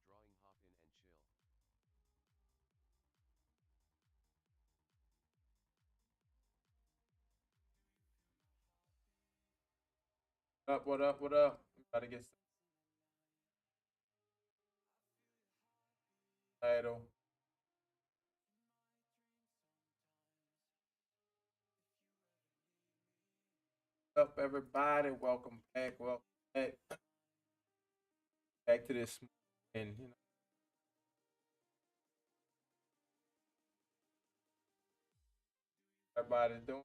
drawing, hop in and chill. Up, what up, what up? Gotta get title. Up, everybody. Welcome back. Welcome back. Back to this. And, everybody doing.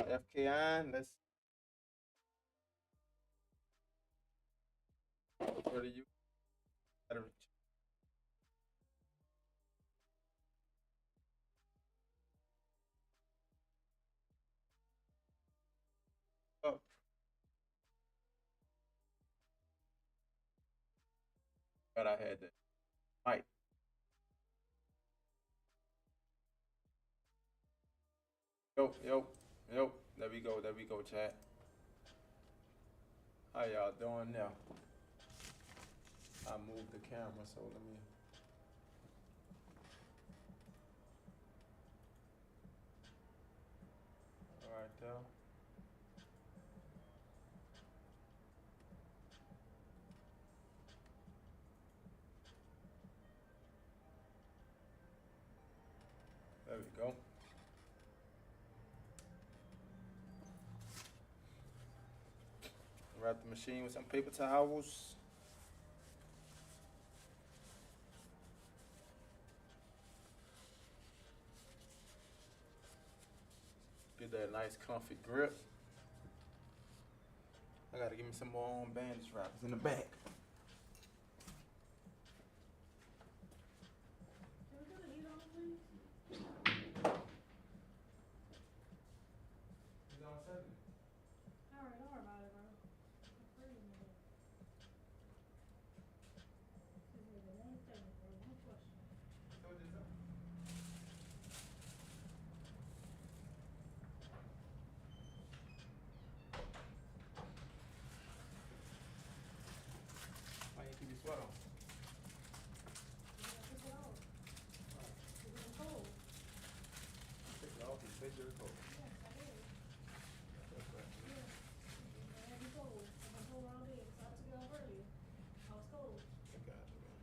FKI, let's go to you. Up. But I had that. Mike. Yo, yo, yo. There we go. There we go, chat. How y'all doing now? I moved the camera, so let me. All right, there. There we go. Wrap the machine with some paper towels. Get that nice comfy grip. I gotta give me some more bandage wrappers in the back. He's on 70. Alright, don't worry about it, bro. I'm free, nigga. This is the one statement, bro. One question. I told you so. Why you keep your sweat on? You gotta take it off. Cause it's cold. Take it off. You said you're cold. Yes, I did. That's right. Yes. I had to be cold. I've been cold all day, so I took it off earlier. I was cold. Thank God for that.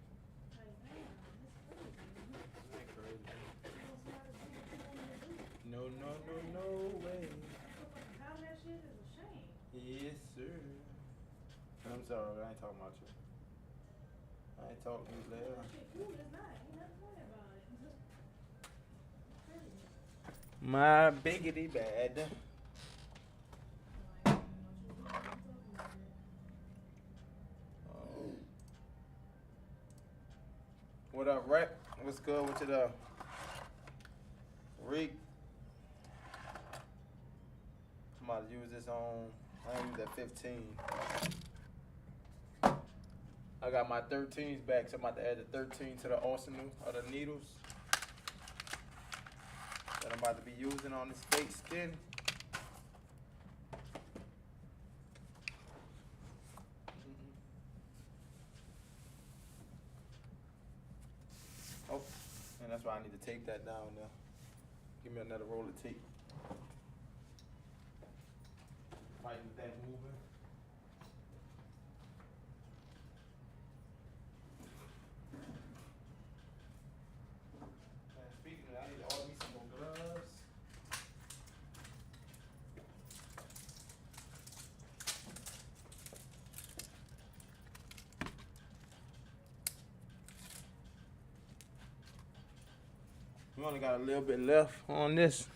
Like, damn, this crazy. Isn't that crazy? You know, somebody do what you want me to do. No, no, no, no way. Motherfucking powder that shit is a shame. Yes, sir. I'm sorry, I ain't talking about you. I ain't talking to you later. That shit cool, it's not. Ain't nothing funny about it. It's just crazy. My biggity bad. No, I ain't talking about you. I'm talking about it. Oh. What up, Rep? What's good with you though? Reek. I'm about to use this on. I ain't at 15. I got my 13s back, so I'm about to add the 13 to the arsenal of the needles that I'm about to be using on this fake skin. Oh, and that's why I need to tape that down there. Give me another roll of tape. Fighting with that moving. We only got a little bit left on this.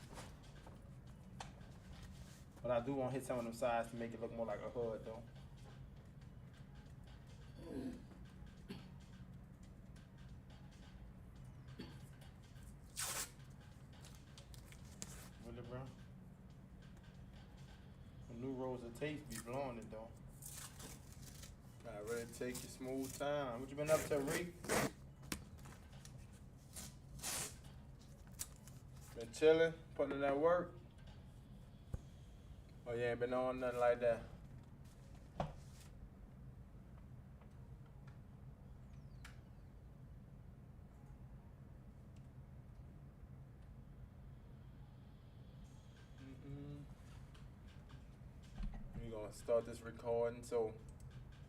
But I do want to hit some of them sides to make it look more like a hood though. Really, bro? The new rolls of tape be blowing it though. Gotta really take your smooth time. What you been up to, Reek? Been chilling, putting in that work. Oh, you ain't been on nothing like that. We're gonna start this recording. So,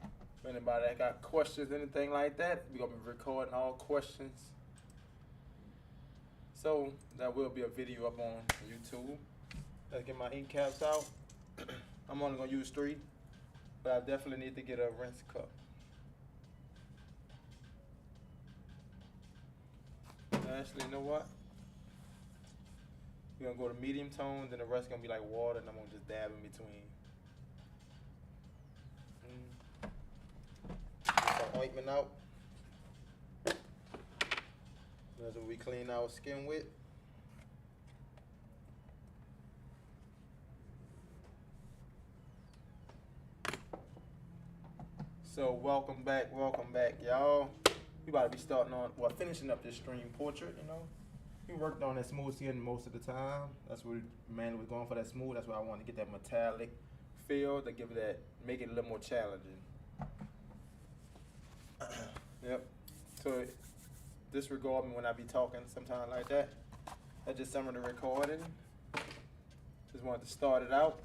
if anybody that got questions, anything like that, we're gonna be recording all questions. So that will be a video up on YouTube. Let's get my ink caps out. I'm only gonna use 3, but I definitely need to get a rinse cup. Actually, you know what? We're gonna go to medium tone, then the rest gonna be like water, and I'm gonna just dab in between. Get some ointment out. That's what we clean our skin with. So welcome back, y'all. We about to be starting on, well, finishing up this stream portrait, you know. We worked on that smooth skin most of the time. That's what we mainly was going for, that smooth. That's why I wanted to get that metallic feel to give it that, make it a little more challenging. Yep. So disregard me when I be talking sometime like that. That's just some of the recording. Just wanted to start it out.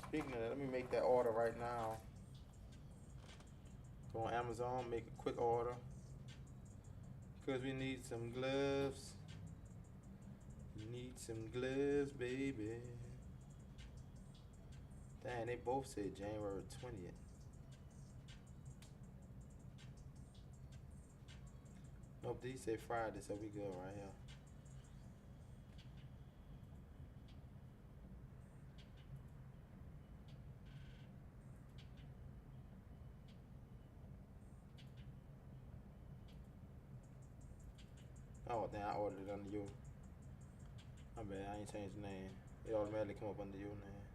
Speaking of that, let me make that order right now. Go on Amazon, make a quick order. Cause we need some gloves. We need some gloves, baby. Dang, they both said January 20th. Nope, these say Friday, so we good right here. Oh, then I ordered it under you. My bad, I ain't changed the name. It automatically come up under your name.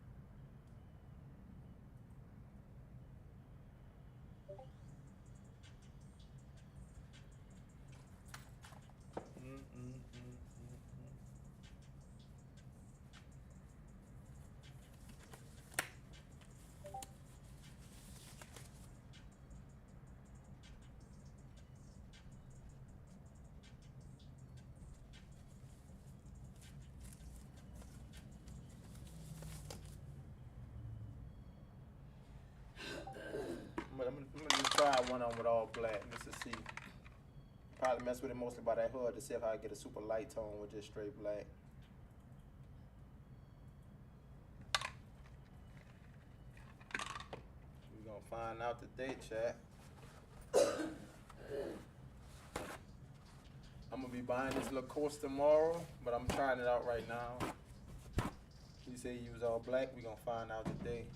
I'm gonna just try one on with all black just to see. Probably mess with it mostly by that hood to see if I get a super light tone with just straight black. We're gonna find out today, chat. I'm gonna be buying this little course tomorrow, but I'm trying it out right now. You say you use all black, we're gonna find out today.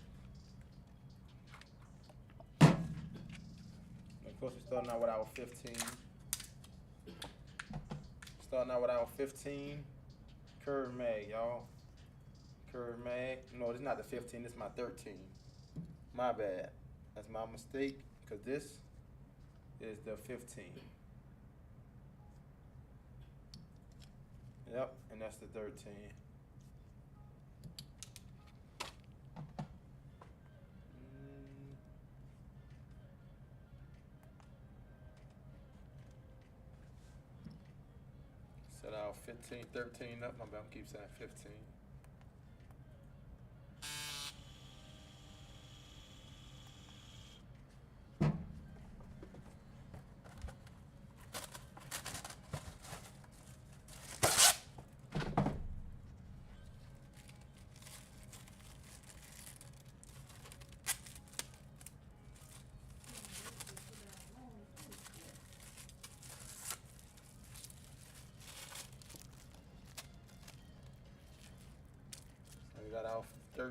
Of course, we're starting out with our 15. Starting out with our 15 curve mag, y'all. Curve mag. No, this is not the 15, this is my 13. My bad. That's my mistake, because this is the 15. Yep, and that's the 13. Set our 15, 13 up. My bad, I'm keep saying 15.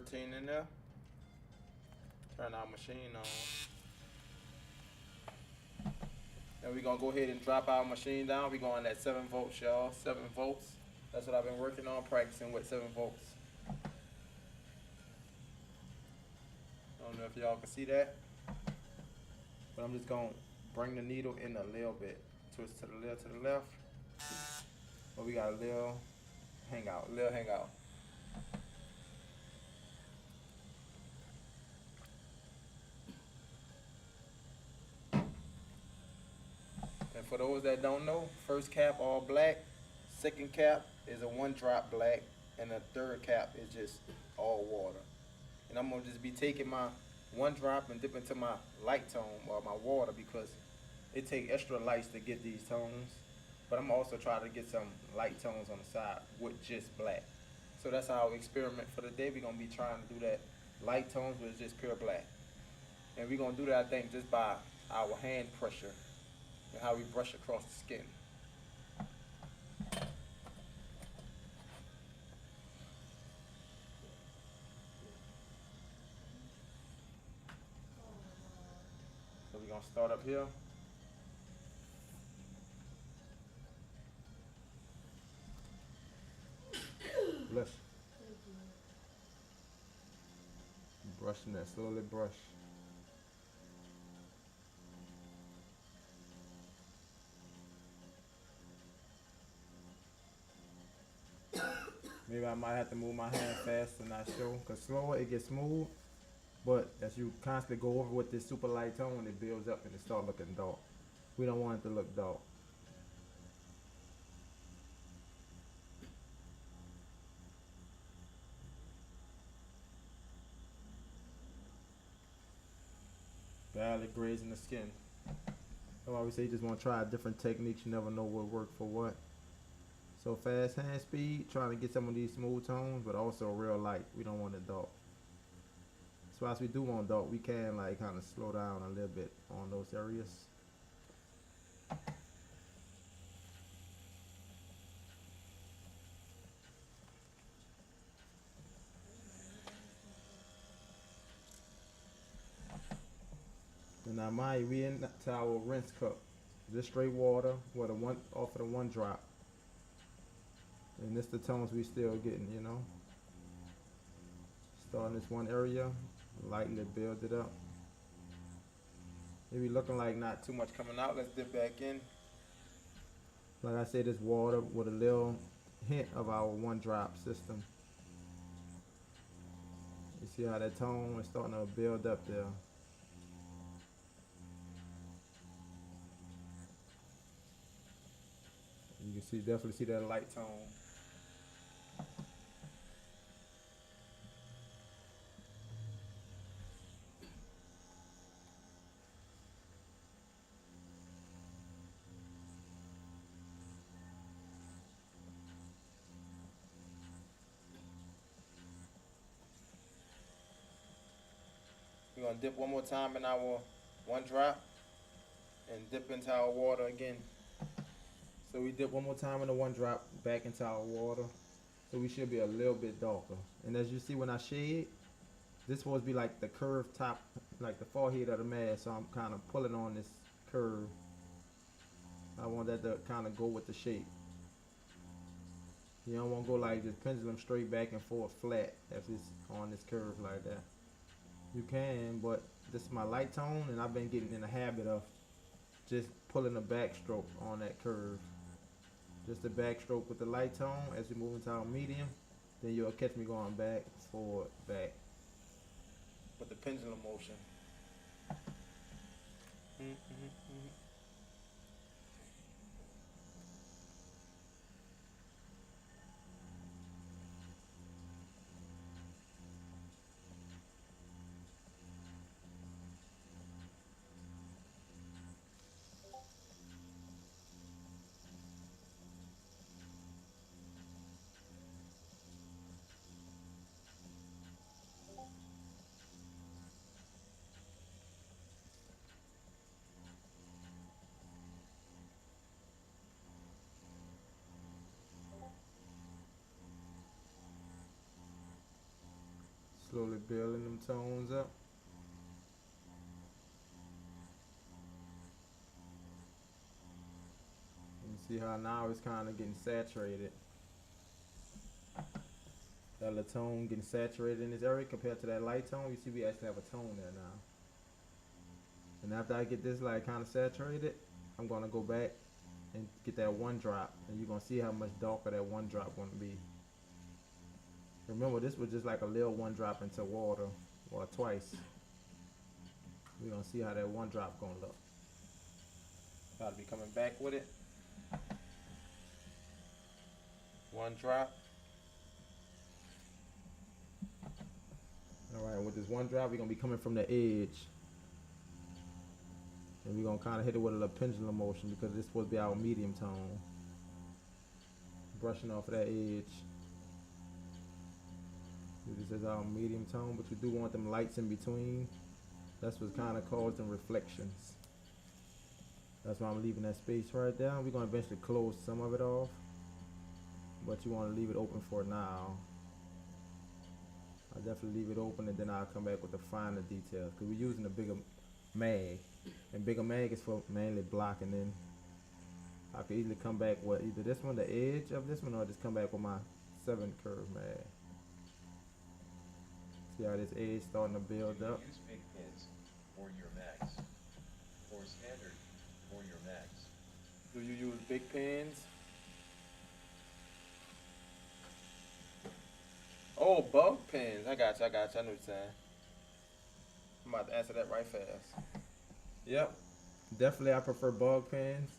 13 in there. Turn our machine on. And we're gonna go ahead and drop our machine down. We're going at 7 volts, y'all. 7 volts. That's what I've been working on, practicing with 7 volts. I don't know if y'all can see that. But I'm just gonna bring the needle in a little bit. Twist to the left. But we got a little hangout. And for those that don't know, first cap all black, second cap is a 1-drop black, and the third cap is just all water. And I'm gonna just be taking my 1 drop and dip into my light tone or my water because it take extra lights to get these tones. But I'm also trying to get some light tones on the side with just black. So that's our experiment for the day. We're gonna be trying to do that light tones with just pure black. And we're gonna do that, I think, just by our hand pressure and how we brush across the skin. So we're gonna start up here. Bless. Thank you. Brushing that, slowly brush. Maybe I might have to move my hand faster and not show, because slower it gets smooth, but as you constantly go over with this super light tone, it builds up and it starts looking dark. We don't want it to look dark. Barely grazing the skin. That's why we say you just want to try different techniques. You never know what works for what. So fast hand speed, trying to get some of these smooth tones, but also real light. We don't want it dark. So as we do want dark, we can like kind of slow down a little bit on those areas. And now mind we into our rinse cup. Just straight water with a one off of the 1 drop. And this the tones we still getting, you know. Start in this one area, lightly build it up. Maybe looking like not too much coming out. Let's dip back in. Like I said, this water with a little hint of our 1 drop system. You see how that tone is starting to build up there. You can see, definitely see that light tone. We're gonna dip one more time in our 1 drop and dip into our water again. So we dip one more time in the 1 drop back into our water. So we should be a little bit darker. And as you see when I shade, this is supposed to be like the curved top, like the forehead of the mask. So I'm kind of pulling on this curve. I want that to kind of go with the shape. You don't want to go like this pendulum straight back and forth flat if it's on this curve like that. You can, but this is my light tone and I've been getting in the habit of just pulling a backstroke on that curve. Just a backstroke with the light tone as we move into our medium. Then you'll catch me going back, forward, back. With the pendulum motion. building them tones up. You see how now it's kind of getting saturated. That little tone getting saturated in this area compared to that light tone. You see we actually have a tone there now. And after I get this like kind of saturated, I'm going to go back and get that one drop. And you're going to see how much darker that one drop going to be. Remember, this was just like a little one drop into water, or twice. We're going to see how that one drop going to look. Got to be coming back with it. One drop. Alright, with this one drop, we're going to be coming from the edge. And we're going to kind of hit it with a little pendulum motion because this is supposed to be our medium tone. Brushing off of that edge. This is our medium tone, but you do want them lights in between. That's what's kind of causing reflections. That's why I'm leaving that space right there. We're going to eventually close some of it off, but you want to leave it open for now. I'll definitely leave it open, and then I'll come back with the finer details because we're using a bigger mag, and bigger mag is for mainly blocking in. I could easily come back with either this one, the edge of this one, or just come back with my 7 curve mag. See how this edge starting to build up. Use big pins for your mags, or standard for your mags. Do you use big pins? Oh, bug pins. I got you. I know what you're saying. I'm about to answer that right fast. Yep. Definitely I prefer bug pins.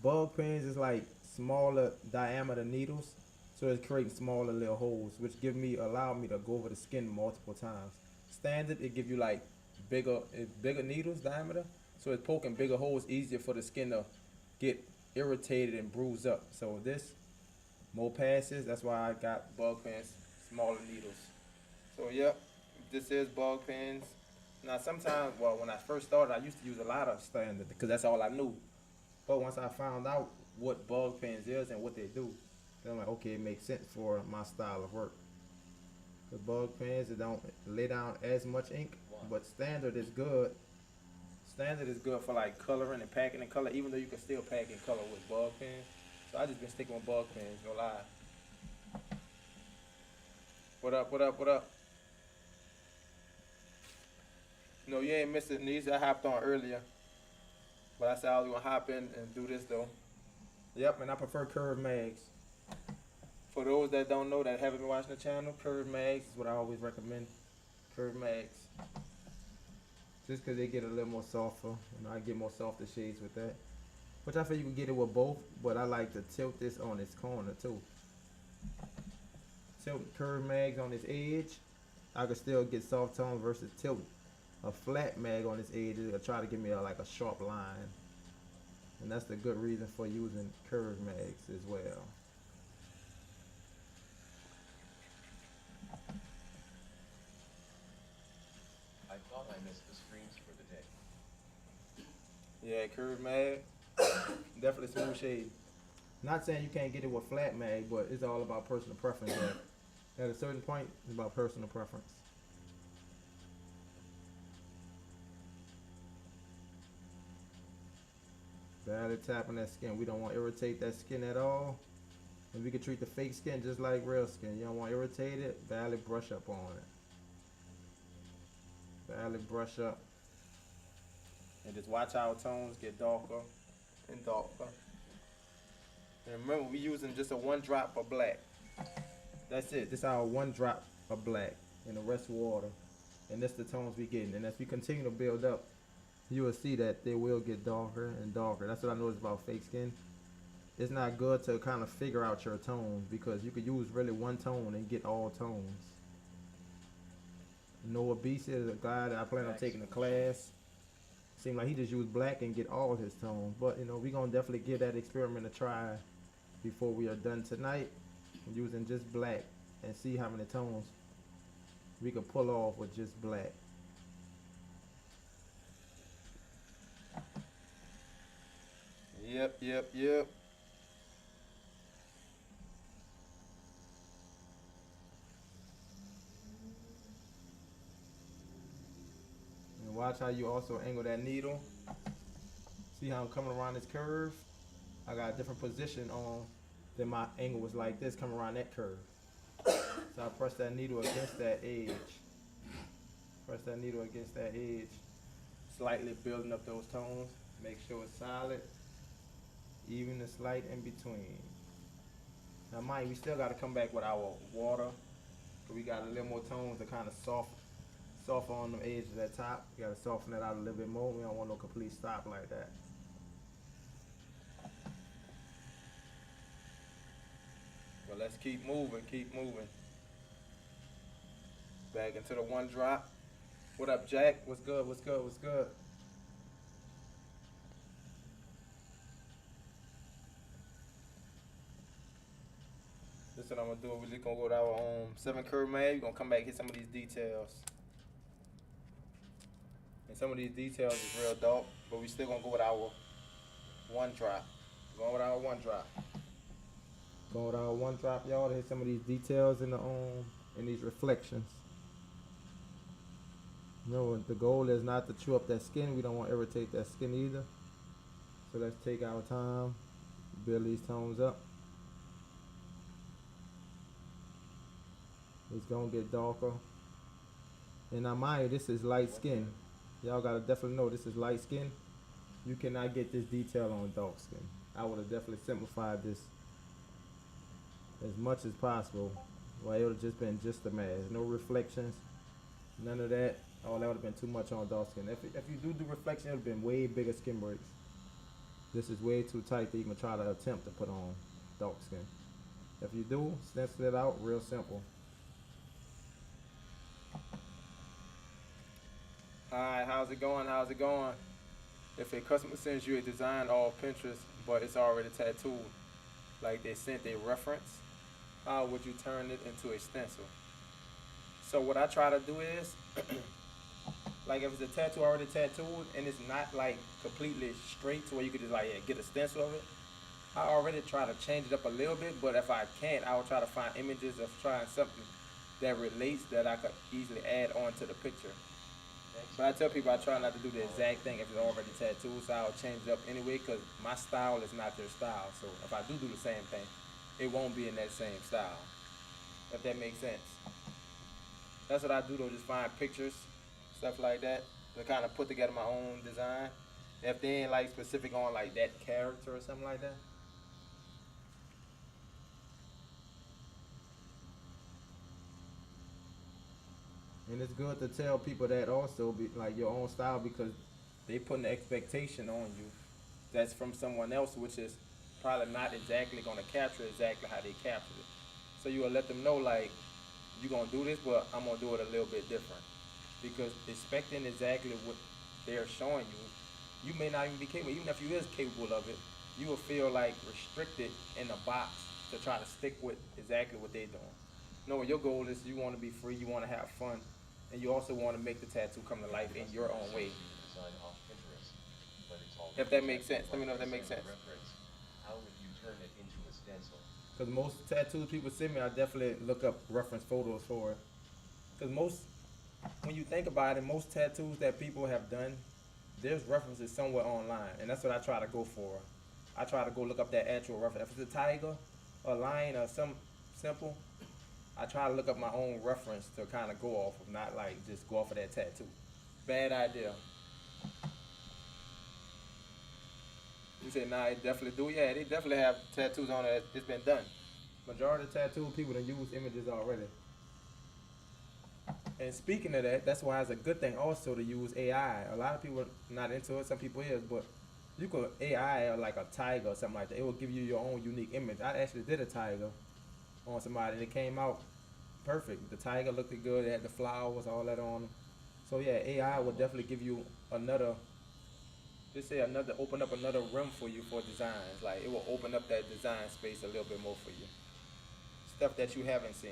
Bug pins is like smaller diameter needles. So it's creating smaller little holes, which allow me to go over the skin multiple times. Standard, it give you like bigger needles diameter. So it's poking bigger holes, easier for the skin to get irritated and bruise up. So this, more passes, that's why I got bug pins, smaller needles. So yep, this is bug pins. Now sometimes, well, when I first started, I used to use a lot of standard because that's all I knew. But once I found out what bug pins is and what they do, then I'm like, okay, it makes sense for my style of work. The bug pins, it don't lay down as much ink, but standard is good. Standard is good for like coloring and packing in color, even though you can still pack in color with bug pins. So I just been sticking with bug pins, no lie. What up, what up, what up? No, you ain't missing these. I hopped on earlier. But I said I was gonna hop in and do this though. Yep, and I prefer curved mags. For those that don't know, that haven't been watching the channel, curved mags is what I always recommend. Curved mags. Just because they get a little more softer. You know, I get more softer shades with that. Which I feel you can get it with both, but I like to tilt this on its corner too. Tilt curved mags on its edge, I can still get soft tone versus tilt a flat mag on its edge. It'll try to give me like a sharp line. And that's the good reason for using curved mags as well. I thought I missed the screens for the day. Yeah, curved mag, definitely smooth shade. Not saying you can't get it with flat mag, but it's all about personal preference. At a certain point, it's about personal preference. Barely tapping that skin. We don't want to irritate that skin at all. And we can treat the fake skin just like real skin. You don't want to irritate it, barely brush up on it. Barely brush up. And just watch our tones get darker and darker. And remember, we're using just a 1 drop of black. That's it. This is our 1 drop of black and the rest water. And that's the tones we getting. And as we continue to build up, you will see that they will get darker and darker. That's what I noticed about fake skin. It's not good to kind of figure out your tones because you could use really 1 tone and get all tones. Noah Beast is a guy that I plan on taking a class. Seemed like he just used black and get all his tones. But you know, we're gonna definitely give that experiment a try before we are done tonight. Using just black and see how many tones we can pull off with just black. Yep. watch how you also angle that needle. See how I'm coming around this curve? I got a different position on than my angle was like this coming around that curve. So I press that needle against that edge. Press that needle against that edge. Slightly building up those tones. Make sure it's solid. Even the slight in between. Now mind you, we still got to come back with our water. Cause we got a little more tones to kind of soften on the edge of that top. We got to soften that out a little bit more. We don't want no complete stop like that. But let's keep moving, keep moving. Back into the one drop. What up, Jack? What's good? What's good? What's good? This is what I'm gonna do. We're just gonna go to our 7 curve mag. We're gonna come back and hit some of these details. And some of these details is real dope, but we still gonna go with our one drop. Going with our one drop. Going with our one drop, y'all, to hit some of these details in the in these reflections. Remember, the goal is not to chew up that skin. We don't want to irritate that skin either. So let's take our time, build these tones up. It's gonna get darker. And now mind you, this is light skin. Y'all gotta definitely know this is light skin. You cannot get this detail on dark skin. I would have definitely simplified this as much as possible. Well, it would have just been just a mask. No reflections, none of that. Oh, that would have been too much on dark skin. If you do reflection, it would have been way bigger skin breaks. This is way too tight to even try to attempt to put on dark skin. If you do, stencil it out, real simple. Alright, how's it going? How's it going? If a customer sends you a design off Pinterest, but it's already tattooed, like they sent a reference, how would you turn it into a stencil? So what I try to do is, like if it's a tattoo already tattooed and it's not like completely straight to where you could just like get a stencil of it, I already try to change it up a little bit, but if I can't, I will try to find images of trying something that relates that I could easily add on to the picture. But I tell people I try not to do the exact thing if it's already tattooed, so I'll change it up anyway because my style is not their style. So if I do the same thing, it won't be in that same style, if that makes sense. That's what I do though, just find pictures, stuff like that, to kind of put together my own design. If they ain't like specific on like that character or something like that. And it's good to tell people that also, be like your own style, because they putting the expectation on you that's from someone else, which is probably not exactly going to capture exactly how they captured it. So you will let them know like, you're going to do this, but I'm going to do it a little bit different. Because expecting exactly what they're showing you, you may not even be capable. Even if you is capable of it, you will feel like restricted in a box to try to stick with exactly what they're doing. No, your goal is you want to be free, you want to have fun, and you also want to make the tattoo come to life in your own way. If that makes sense, let me know if that makes sense. How would you turn it into a stencil? Because most tattoos people send me, I definitely look up reference photos for it. Because when you think about it, most tattoos that people have done, there's references somewhere online, and that's what I try to go for. I try to go look up that actual reference. If it's a tiger, a lion, or some simple, I try to look up my own reference to kind of go off of, not like just go off of that tattoo. Bad idea. You said, nah, they definitely do. Yeah, they definitely have tattoos on it. It's been done. Majority of tattoo people that use images already. And speaking of that, that's why it's a good thing also to use AI. A lot of people are not into it, some people is, but you could AI or like a tiger or something like that. It will give you your own unique image. I actually did a tiger on somebody and it came out perfect. The tiger looked good, it had the flowers, all that on them. So yeah, AI will definitely give you another, open up another room for you for designs. Like it will open up that design space a little bit more for you. Stuff that you haven't seen.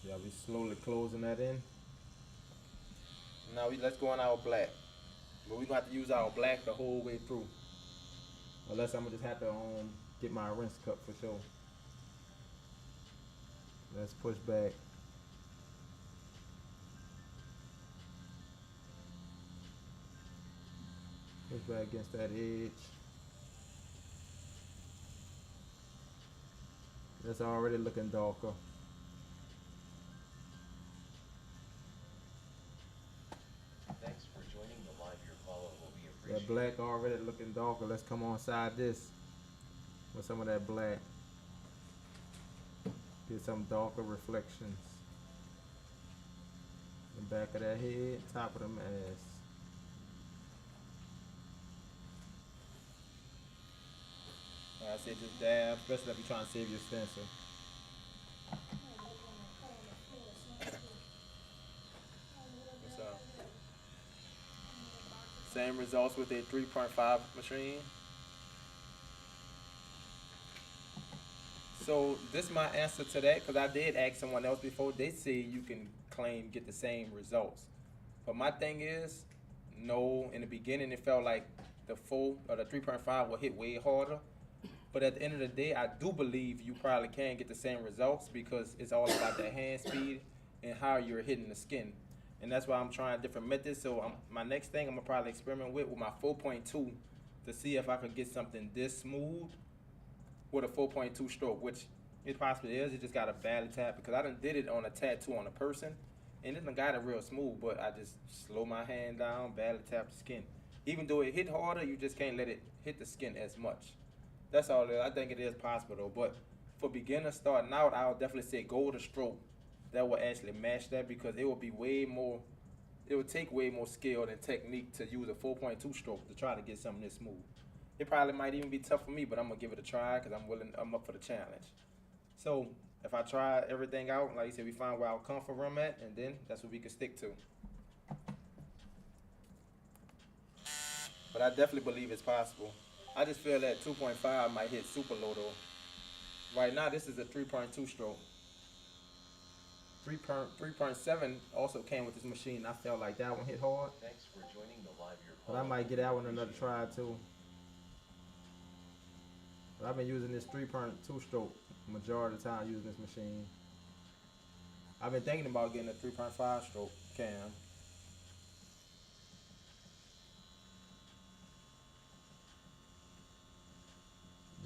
Yeah, we slowly closing that in. Now let's go on our black. But we're gonna have to use our black the whole way through. Unless I'm gonna just have to get my rinse cup for sure. Let's push back. Push back against that edge. That's already looking darker. Thanks for joining the live. Your follow will be That appreciated. black already looking darker. Let's come on side this with some of that black. Get some darker reflections. The back of that head, top of the mask. Like I said, just dab, especially if you're trying to save your stencil. What's up? Same results with a 3.5 machine. So this is my answer to that, because I did ask someone else before. They say you can get the same results. But my thing is, no, in the beginning it felt like the 4 or the 3.5 will hit way harder. But at the end of the day, I do believe you probably can get the same results, because it's all about that hand speed and how you're hitting the skin. And that's why I'm trying different methods. So my next thing I'm gonna probably experiment with my 4.2 to see if I could get something this smooth with a 4.2 stroke, which it possibly is. It just got a bad tap, because I done did it on a tattoo on a person, and it done got it real smooth, but I just slow my hand down, badly tap the skin. Even though it hit harder, you just can't let it hit the skin as much. That's all it is. I think it is possible though, but for beginners starting out, I would definitely say go with a stroke that will actually match that, because it will be way more, it would take way more skill and technique to use a 4.2 stroke to try to get something this smooth. It probably might even be tough for me, but I'm gonna give it a try, because I'm up for the challenge. So if I try everything out, like you said, we find where our comfort room at, and then that's what we can stick to. But I definitely believe it's possible. I just feel that 2.5 might hit super low though. Right now, this is a 3.2 stroke. 3.7 also came with this machine. I felt like that one hit hard. Thanks for joining the live. Your But I might get that one another try too. But I've been using this 3.2 stroke majority of the time, using this machine. I've been thinking about getting a 3.5 stroke cam.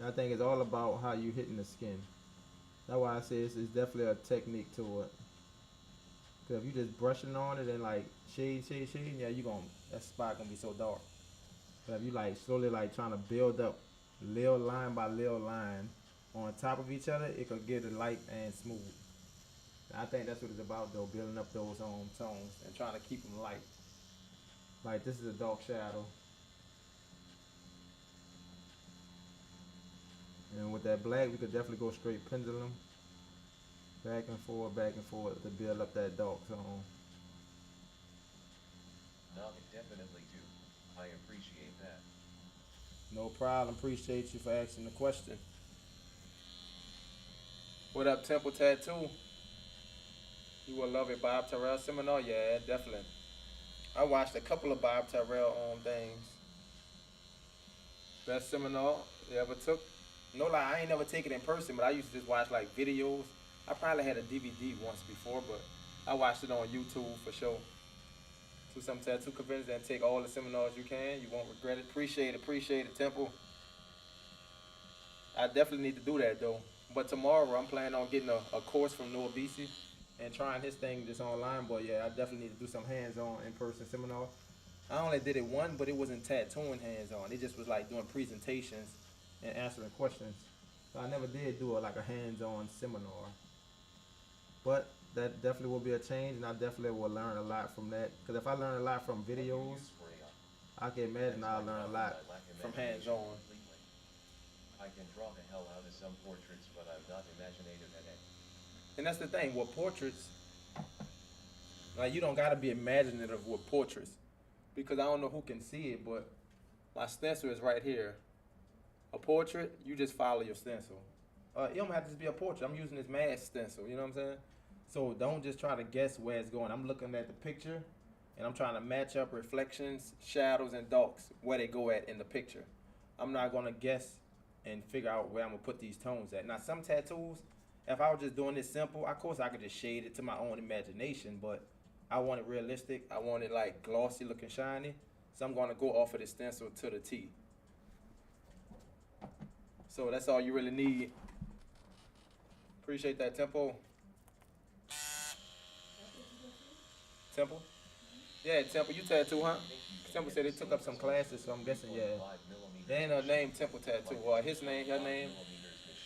I think it's all about how you hitting the skin. That's why I say it's definitely a technique to it. Cause if you just brushing on it and like shade, yeah, that spot gonna be so dark. But if you like slowly like trying to build up little line by little line on top of each other, it could get it light and smooth. And I think that's what it's about though, building up those tones and trying to keep them light. Like this is a dark shadow. And with that black, we could definitely go straight pendulum. Back and forth to build up that dark tone. No, I definitely do. I appreciate that. No problem. Appreciate you for asking the question. What up, Temple Tattoo? You will love it. Bob Terrell seminar? Yeah, definitely. I watched a couple of Bob Terrell things. Best seminar you ever took? No lie, I ain't never taken it in person, but I used to just watch like videos. I probably had a DVD once before, but I watched it on YouTube for sure. To some tattoo conventions and take all the seminars you can. You won't regret it. Appreciate it, Temple. I definitely need to do that though. But tomorrow I'm planning on getting a course from Noah BC and trying his thing just online. But yeah, I definitely need to do some hands-on in-person seminar. I only did it one, but it wasn't tattooing hands-on. It just was like doing presentations and answering questions. So I never did do like a hands-on seminar. But that definitely will be a change, and I definitely will learn a lot from that. Because if I learn a lot from videos, I can imagine I'll learn a lot from hands-on. I can draw the hell out of some portraits, but I'm not imaginative at it. And that's the thing, with portraits, like you don't gotta be imaginative with portraits. Because I don't know who can see it, but my stencil is right here. A portrait, you just follow your stencil. It don't have to just be a portrait. I'm using this mask stencil, you know what I'm saying? So don't just try to guess where it's going. I'm looking at the picture, and I'm trying to match up reflections, shadows, and darks where they go at in the picture. I'm not gonna guess and figure out where I'm gonna put these tones at. Now, some tattoos, if I was just doing this simple, of course I could just shade it to my own imagination, but I want it realistic. I want it like glossy looking shiny. So I'm gonna go off of the stencil to the T. So that's all you really need. Appreciate that, Temple. Temple? Yeah, Temple, you tattoo, huh? Temple said they took up some classes, so I'm guessing, yeah. There ain't no name Temple Tattoo. Well, his name, her name.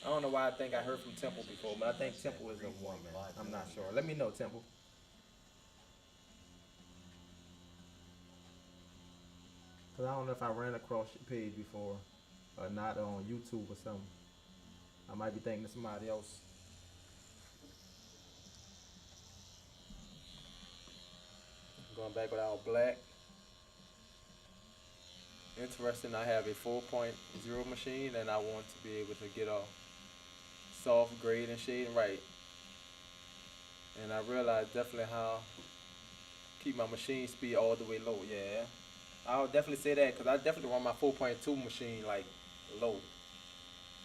I don't know why I think I heard from Temple before, but I think Temple is a woman. I'm not sure. Let me know, Temple. Cause I don't know if I ran across your page before, or not on YouTube or something. I might be thinking of somebody else. Going back with our black. Interesting, I have a 4.0 machine and I want to be able to get a soft grade and shade right. And I realized definitely how keep my machine speed all the way low, yeah. I'll definitely say that because I definitely run my 4.2 machine like low.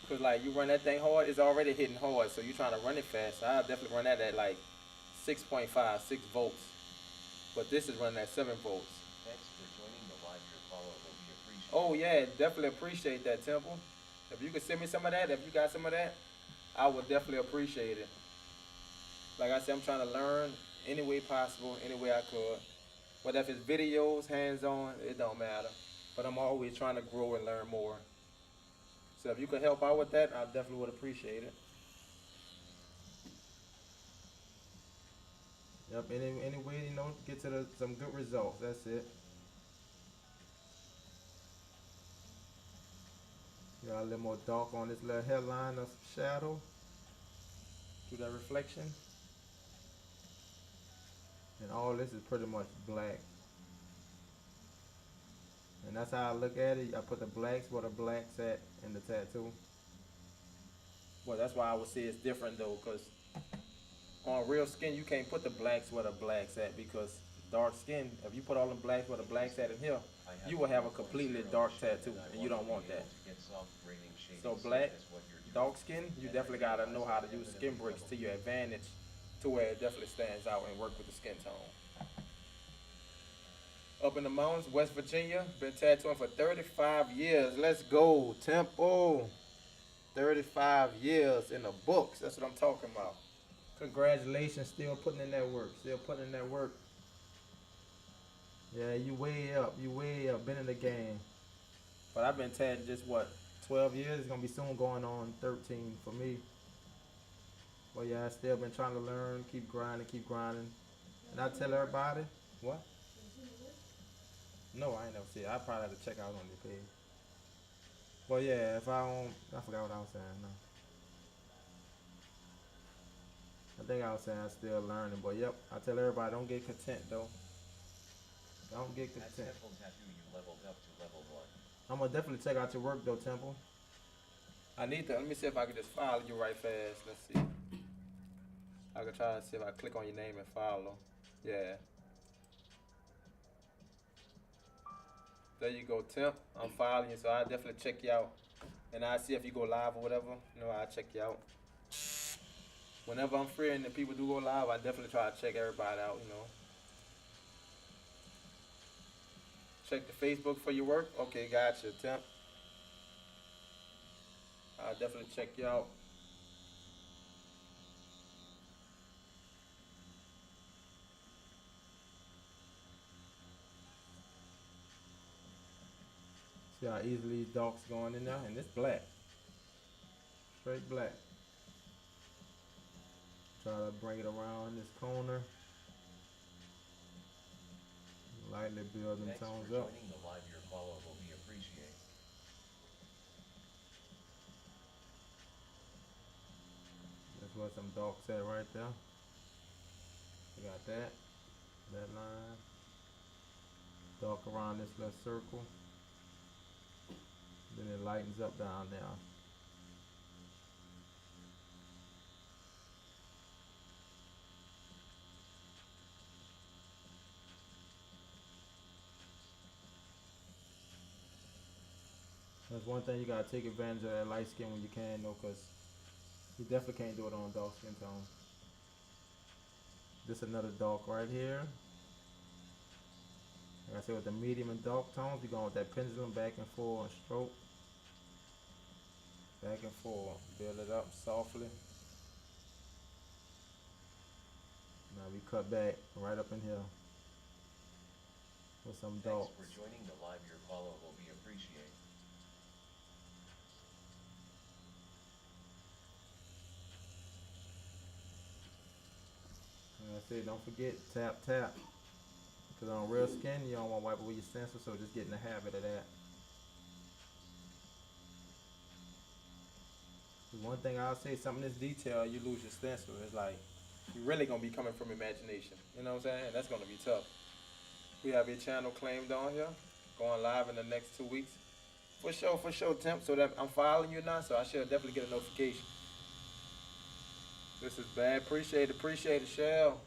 Because like you run that thing hard, it's already hitting hard, so you're trying to run it fast. So I'll definitely run that at like 6.5, 6 volts. But this is running at 7 volts. Thanks for joining the live. Your follow will be appreciated. Oh yeah, definitely appreciate that, Temple. If you could send me some of that, if you got some of that, I would definitely appreciate it. Like I said, I'm trying to learn any way possible, any way I could. Whether if it's videos, hands-on, it don't matter. But I'm always trying to grow and learn more. So if you could help out with that, I definitely would appreciate it. Yep, any way, you know, to get to some good results. That's it. Got a little more dark on this little hairline of shadow. Do that reflection. And all this is pretty much black. And that's how I look at it. I put the blacks where the blacks at in the tattoo. Well, that's why I would say it's different though, because on real skin, you can't put the blacks where the blacks at, because dark skin, if you put all the blacks where the blacks at in here, you will have a completely dark tattoo, and you don't want that. So black, dark skin, you definitely gotta know how to use skin breaks to your advantage, to where it definitely stands out and work with the skin tone. Up in the mountains, West Virginia, been tattooing for 35 years. Let's go, Temple. 35 years in the books. That's what I'm talking about. Congratulations, still putting in that work. Still putting in that work. Yeah, you way up. You way up. Been in the game. But I've been tattooing just what, 12 years? It's gonna be soon going on 13 for me. But yeah, I still been trying to learn, keep grinding, keep grinding. And I tell everybody, what? No, I ain't never see it. I probably have to check out on the page. But yeah, if I don't, I forgot what I was saying. No. I think I was saying I'm still learning. But yep, I tell everybody, don't get content though. Don't get At content. Temple Tattoo, you leveled up to level 1. I'm gonna definitely check out your work though, Temple. I need to. Let me see if I can just follow you right fast. Let's see. I can try to see if I click on your name and follow. Yeah. There you go, Temp. I'm following you, so I'll definitely check you out. And I'll see if you go live or whatever. You know, I'll check you out. Whenever I'm free and the people do go live, I definitely try to check everybody out, you know. Check the Facebook for your work. Okay, gotcha, Temp. I'll definitely check you out. See how easily these darks going in there? And it's black. Straight black. Try to bring it around this corner. Lightly build them Thanks for tones up. joining the live. Your follow will be appreciated. That's what some darks at right there. You got that. That line. Dark around this little circle. Then it lightens up down there. That's one thing you gotta take advantage of that light skin when you can, though, cause you definitely can't do it on dark skin tone. This another dark right here. Like I said, with the medium and dark tones, we're going with that pendulum back and forth and stroke. Back and forth. Build it up softly. Now we cut back right up in here with some Thanks darks. for joining the live. Your follow will be appreciated. Like I said, don't forget, tap, tap. Because on real skin, you don't want to wipe away your stencil, so just get in the habit of that. One thing I'll say, something this detail, you lose your stencil. It's like, you're really going to be coming from imagination. You know what I'm saying? That's going to be tough. We have your channel claimed on here. Going live in the next 2 weeks. For sure, Temp. So that I'm following you now, so I should definitely get a notification. This is bad. Appreciate it, Shell.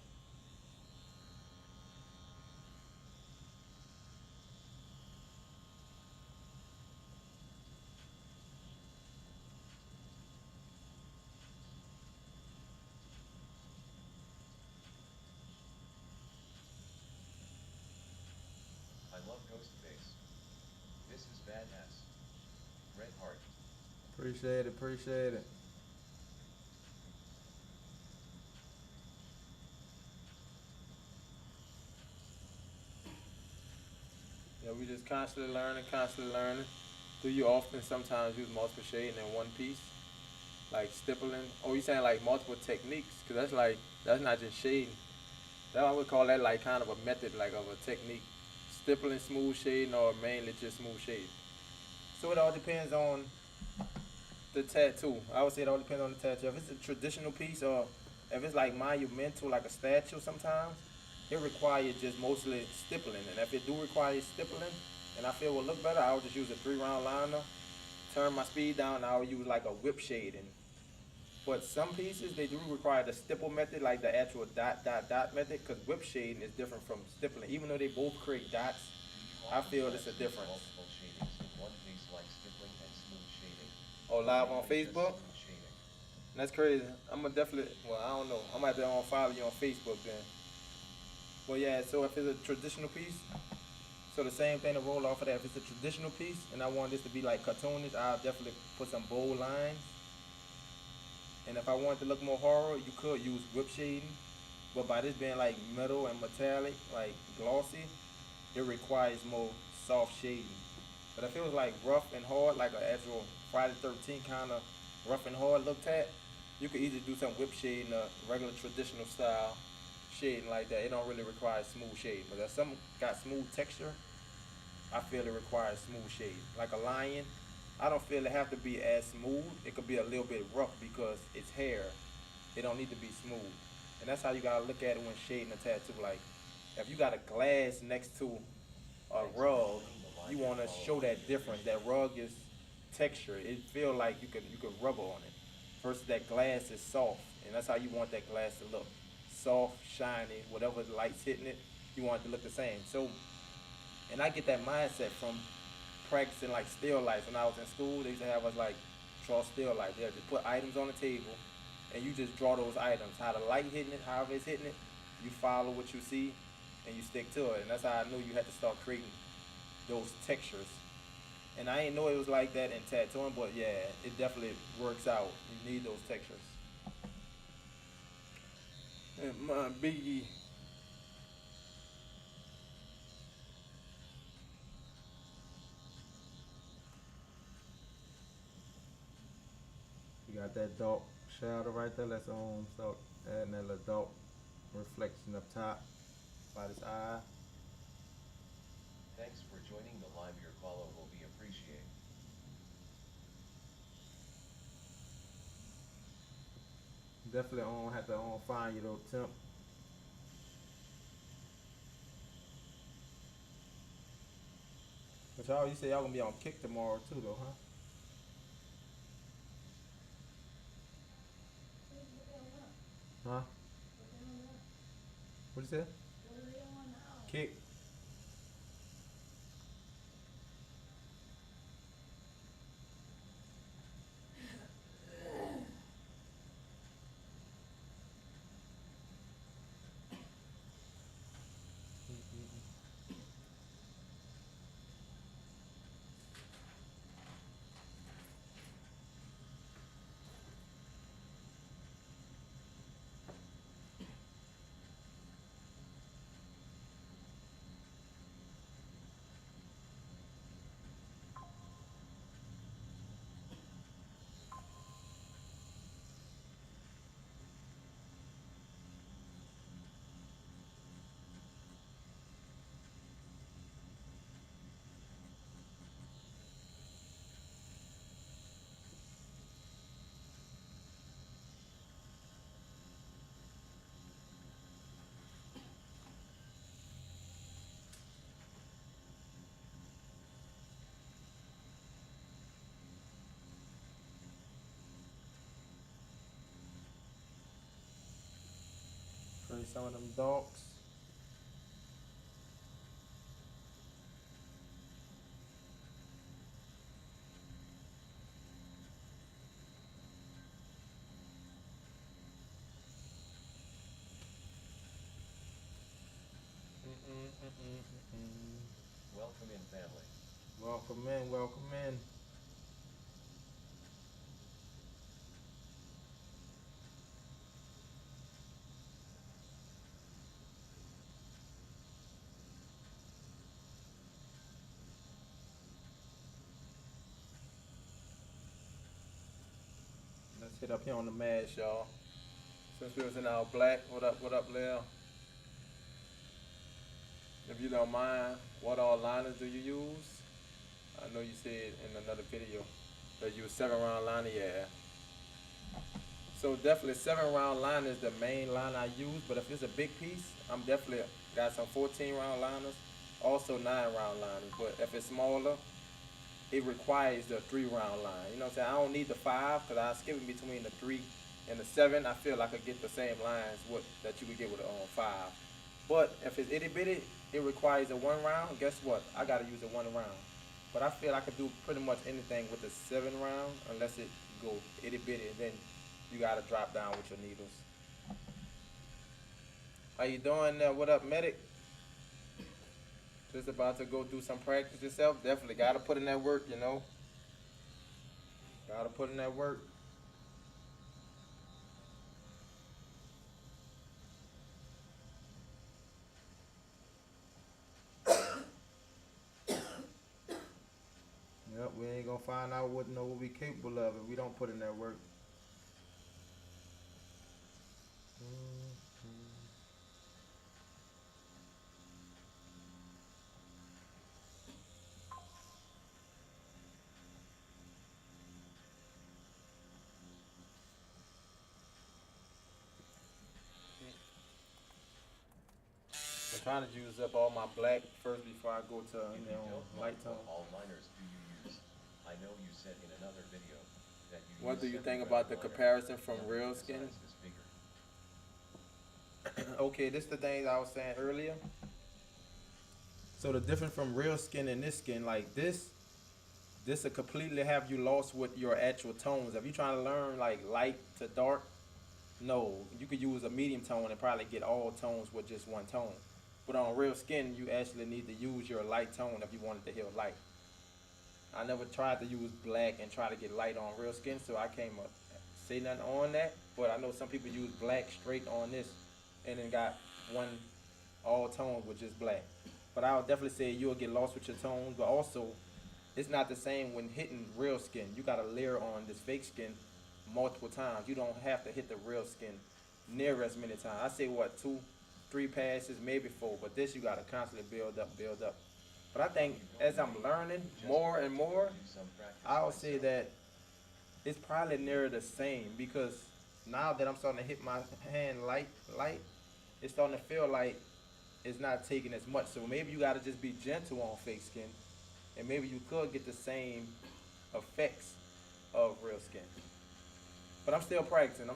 I love Ghostface. This is badass. Red heart. Appreciate it. Yeah, we just constantly learning. Do you often sometimes use multiple shading in one piece? Like stippling? Oh, you saying like multiple techniques? Cause that's not just shading. That I would call that like kind of a method, like of a technique. Stippling, smooth shading, or mainly just smooth shading. So it all depends on the tattoo. I would say it all depends on the tattoo. If it's a traditional piece or if it's like monumental, like a statue sometimes, it requires just mostly stippling. And if it do require stippling, and I feel it will look better, I'll just use a 3-round liner, turn my speed down, and I'll use like a whip shading. But some pieces, they do require the stipple method, like the actual dot method, because whip shading is different from stippling. Even though they both create dots, I feel it's a difference. Multiple shadings in one piece like stippling and smooth shading. Oh, live on Mainly just Facebook? smooth shading. That's crazy. I'm gonna definitely, well, I don't know. I might have to follow you on Facebook then. Well, yeah, so if it's a traditional piece, so the same thing to roll off of that. If it's a traditional piece and I want this to be like cartoonish, I'll definitely put some bold lines. And if I want it to look more horror, you could use whip shading. But by this being like metal and metallic, like glossy, it requires more soft shading. But if it was like rough and hard, like an actual Friday 13th kind of rough and hard look tat, you could easily do some whip shading, regular traditional style shading like that. It don't really require smooth shading. But if some got smooth texture, I feel it requires smooth shading. Like a lion, I don't feel it have to be as smooth. It could be a little bit rough because it's hair. It don't need to be smooth. And that's how you gotta look at it when shading a tattoo. Like, if you got a glass next to a rug, you wanna show that difference. That rug is texture. It feel like you could rub on it. Versus that glass is soft, and that's how you want that glass to look. Soft, shiny, whatever the light's hitting it, you want it to look the same. So, and I get that mindset from practicing like still life. When I was in school, they used to have us like draw still life. They just put items on the table, and you just draw those items. How the light hitting it, however it's hitting it, you follow what you see, and you stick to it. And that's how I knew you had to start creating those textures. And I didn't know it was like that in tattooing, but yeah, it definitely works out. You need those textures. And my biggie. You got that dark shadow right there. Let's start adding that little dark reflection up top by this eye. Thanks for joining the live. Your follow will be appreciated. Definitely have to find you though, Temp. But y'all, you say y'all gonna be on kick tomorrow too though, huh? Huh? What you say? Kick. some of them darks. Welcome in, family. Welcome in, welcome in. Let's hit up here on the mash, y'all. Since we was in our black, what up, Lil? If you don't mind, what all liners do you use? I know you said in another video that you use 7-round liner, yeah. So definitely 7-round liner is the main line I use, but if it's a big piece, I'm definitely got some 14-round liners, also 9-round liners. But if it's smaller, it requires the 3-round line. You know what I'm saying? I don't need the 5 because I skip in between the 3 and the 7. I feel I could get the same lines that you would get with a 5. But if it's itty bitty, it requires a 1 round. Guess what? I gotta use a 1 round. But I feel I could do pretty much anything with the 7 round unless it go itty bitty. Then you gotta drop down with your needles. How you doing there? What up, medic? Just about to go do some practice yourself. Definitely gotta put in that work, you know. Gotta put in that work. Yep, we ain't gonna find out what we capable of if we don't put in that work. I'm trying to use up all my black first before I go to If you don't light mind, tone. what all liners do you use? I know you said in another video that you What use do you 7 think round about the liner. comparison from Now real the skin? size is bigger. Okay, this the thing I was saying earlier. So the difference from real skin and this skin, like this will completely have you lost with your actual tones. If you're trying to learn like light to dark, no, you could use a medium tone and probably get all tones with just one tone. But on real skin, you actually need to use your light tone if you wanted to hear light. I never tried to use black and try to get light on real skin, so I can't say nothing on that. But I know some people use black straight on this and then got one all tones with just black. But I would definitely say you'll get lost with your tones, but also it's not the same when hitting real skin. You gotta layer on this fake skin multiple times. You don't have to hit the real skin near as many times. I say what, 2, 3 passes, maybe 4, but this you gotta constantly build up, build up. But I think as I'm learning more and more, I'll say that it's probably near the same because now that I'm starting to hit my hand light, it's starting to feel like it's not taking as much. So maybe you gotta just be gentle on fake skin, and maybe you could get the same effects of real skin. But I'm still practicing.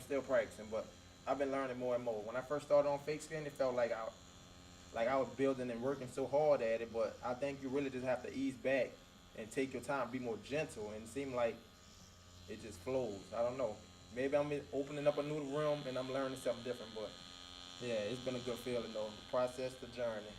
But I've been learning more and more. When I first started on fake skin, it felt like I was building and working so hard at it. But I think you really just have to ease back and take your time, be more gentle, and it seems like it just flows. I don't know. Maybe I'm opening up a new room and I'm learning something different. But yeah, it's been a good feeling though. The process, the journey.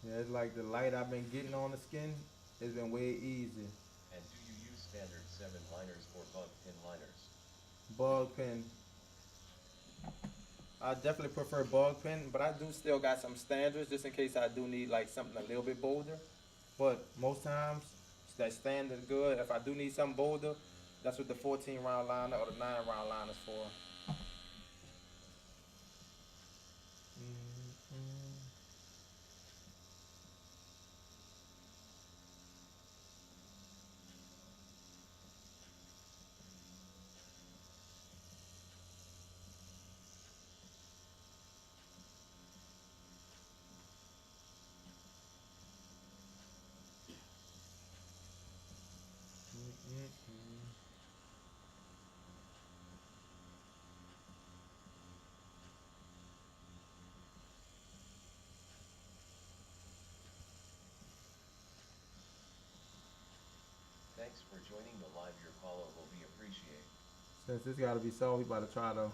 Yeah, it's like the light I've been getting on the skin has been way easy. And do you use standard 7 liners or bug pin liners? Bug pin. I definitely prefer bug pin, but I do still got some standards just in case I do need like something a little bit bolder. But most times that standard good. If I do need something bolder, that's what the 14 round liner or the 9-round liner is for. Thanks for joining the live. Your follow will be appreciated. Since this gotta be soft, we about to try to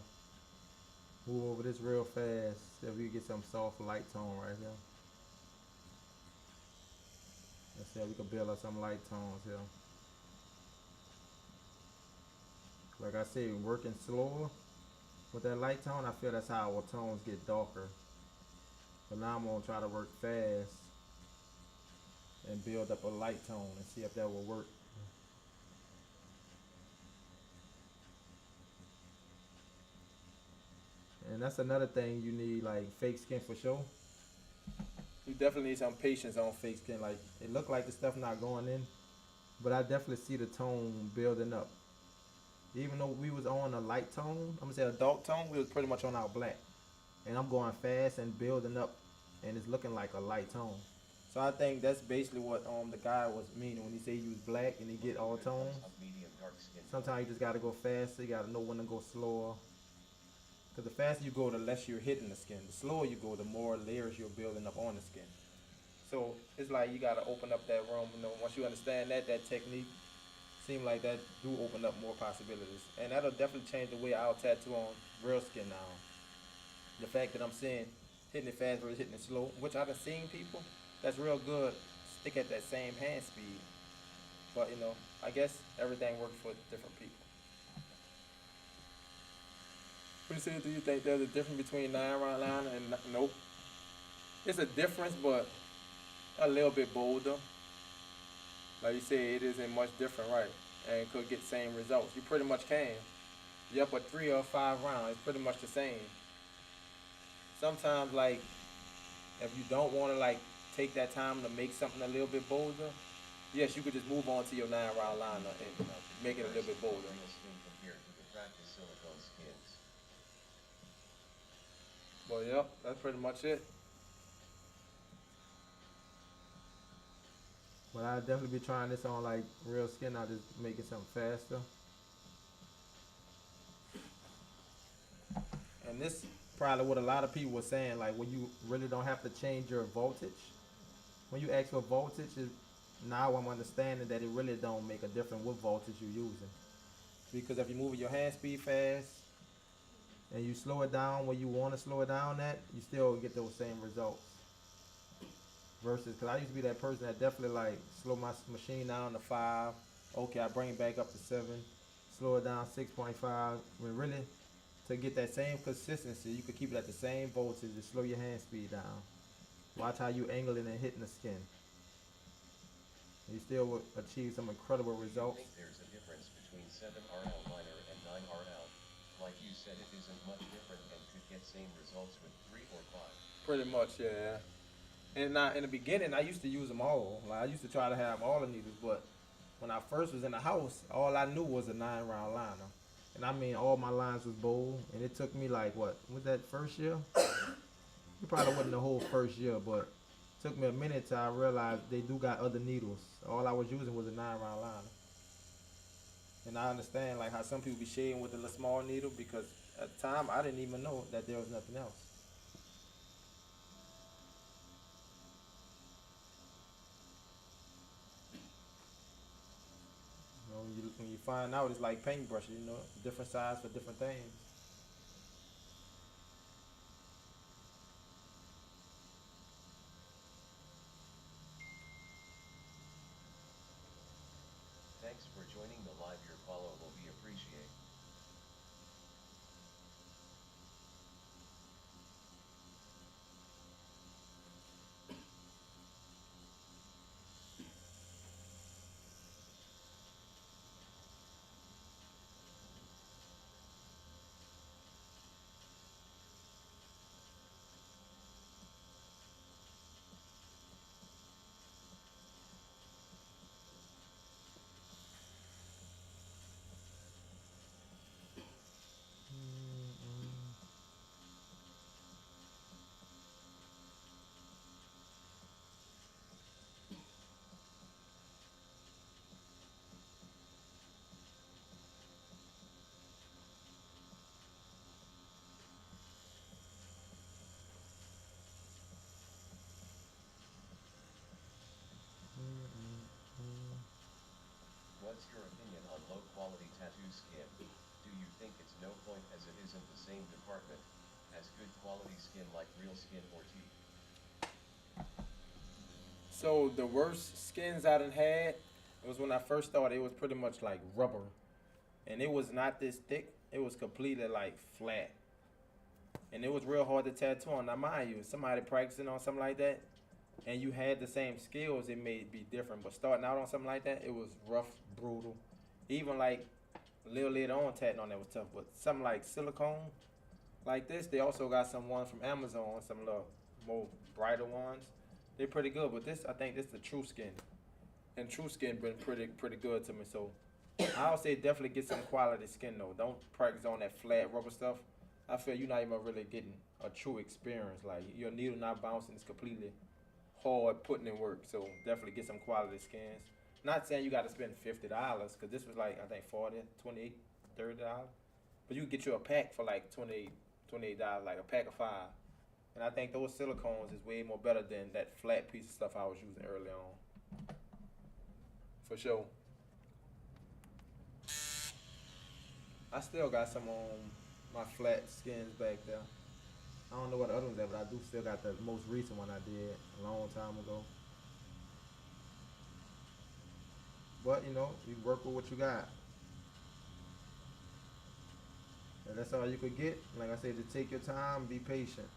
move over this real fast. See if we can get some soft light tone right here. Let's see if we can build up some light tones here. Like I said, working slower with that light tone, I feel that's how our tones get darker. But now I'm gonna try to work fast and build up a light tone and see if that will work. And that's another thing you need, like fake skin for sure. You definitely need some patience on fake skin. Like it look like the stuff not going in, but I definitely see the tone building up. Even though we was on a light tone, I'm gonna say a dark tone, we was pretty much on our black. And I'm going fast and building up, and it's looking like a light tone. So I think that's basically what the guy was meaning when he said he was black and he get all tones. Medium dark skin. Sometimes you just gotta go faster. You gotta know when to go slower. Because the faster you go, the less you're hitting the skin. The slower you go, the more layers you're building up on the skin. So it's like you gotta open up that room. You know, once you understand that technique, seem like that do open up more possibilities, and that'll definitely change the way I'll tattoo on real skin now. The fact that I'm seeing hitting it fast versus hitting it slow, which I've seen people that's real good stick at that same hand speed. But you know, I guess everything works for different people. What do you say? Do you think there's a difference between 9-round liner and nope? It's a difference, but a little bit bolder. Like you said, it isn't much different, right? And could get same results. You pretty much can. You up a 3 or 5 rounds, it's pretty much the same. Sometimes, like, if you don't want to like take that time to make something a little bit bolder, yes, you could just move on to your 9-round liner and make it a little bit bolder. Real skin compared to the practice silicone skins. Well, yep, that's pretty much it. But I'll definitely be trying this on like real skin. I'll just make it something faster. And this probably what a lot of people were saying, like when you really don't have to change your voltage. When you ask for voltage, now I'm understanding that it really don't make a difference what voltage you're using. Because if you move your hand speed fast and you slow it down where you want to slow it down at, you still get those same results. Versus, because I used to be that person that definitely like slow my machine down to 5. Okay, I bring it back up to 7. Slow it down 6.5. When really, to get that same consistency, you could keep it at the same voltage to slow your hand speed down. Watch how you angle it and hitting the skin. You still will achieve some incredible results. I think there's a difference between 7RL liner and 9RL. Like you said, it isn't much different and could get same results with 3 or 5. Pretty much, yeah. And now, in the beginning, I used to use them all. Like I used to try to have all the needles, but when I first was in the house, all I knew was a 9-round liner. And I mean, all my lines was bold, and it took me like, what, was that first year? It probably wasn't the whole first year, but it took me a minute till I realized they do got other needles. All I was using was a 9-round liner. And I understand like how some people be shading with a little small needle, because at the time, I didn't even know that there was nothing else. You know, when you find out, it's like paintbrushes, you know, different size for different things. Thanks for joining the live. Your follow will be appreciated. what's your opinion on low quality tattoo skin? Do you think it's no point as it isn't the same department as good quality skin like real skin or teeth? So the worst skins I done had was when I first started. It was pretty much like rubber, and it was not this thick. It was completely like flat, and it was real hard to tattoo on. Now, mind you, somebody practicing on something like that, and you had the same skills, it may be different. But starting out on something like that, it was rough, brutal. Even like a little later on, tattooing on that was tough. But something like silicone, like this, they also got some ones from Amazon, some little more brighter ones. They're pretty good. But this, I think, this is the True Skin, and True Skin been pretty good to me. So I would say definitely get some quality skin though. Don't practice on that flat rubber stuff. I feel you're not even really getting a true experience. Like your needle not bouncing, it's completely hard putting in work. So definitely get some quality skins. Not saying you got to spend $50 because this was like I think 40, 28, $30. But you can get you a pack for like $28, like a pack of 5. And I think those silicones is way more better than that flat piece of stuff I was using early on. For sure. I still got some on my flat skins back there. I don't know what the other ones are, but I do still got the most recent one I did a long time ago. But you know, you work with what you got. And that's all you could get. Like I said, to take your time, be patient.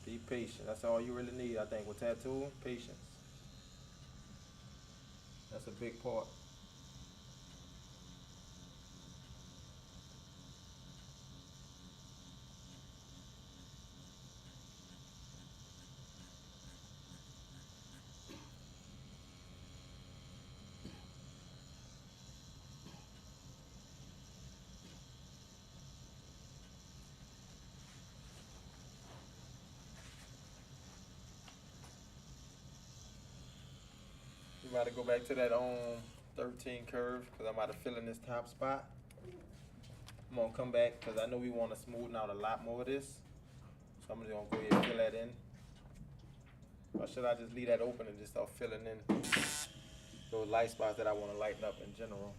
Be patient. That's all you really need, I think, with tattooing. Patience. That's a big part. You about to go back to that 13 curve because I'm about to fill in this top spot. I'm gonna come back because I know we want to smoothen out a lot more of this. So I'm just gonna go ahead and fill that in. Or should I just leave that open and just start filling in those light spots that I want to lighten up in general?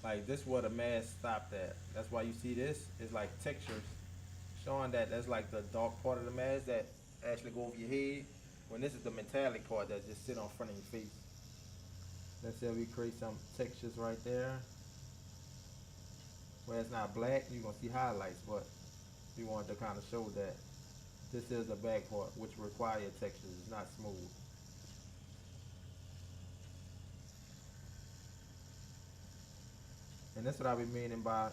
Like this where the mask stopped at. That's why you see this is like textures. Showing that that's like the dark part of the mask that actually go over your head. When this is the metallic part that just sit on front of your face. Let's say we create some textures right there. Where it's not black, you're gonna see highlights, but we wanted to kind of show that this is the back part, which requires textures. It's not smooth. And that's what I be meaning by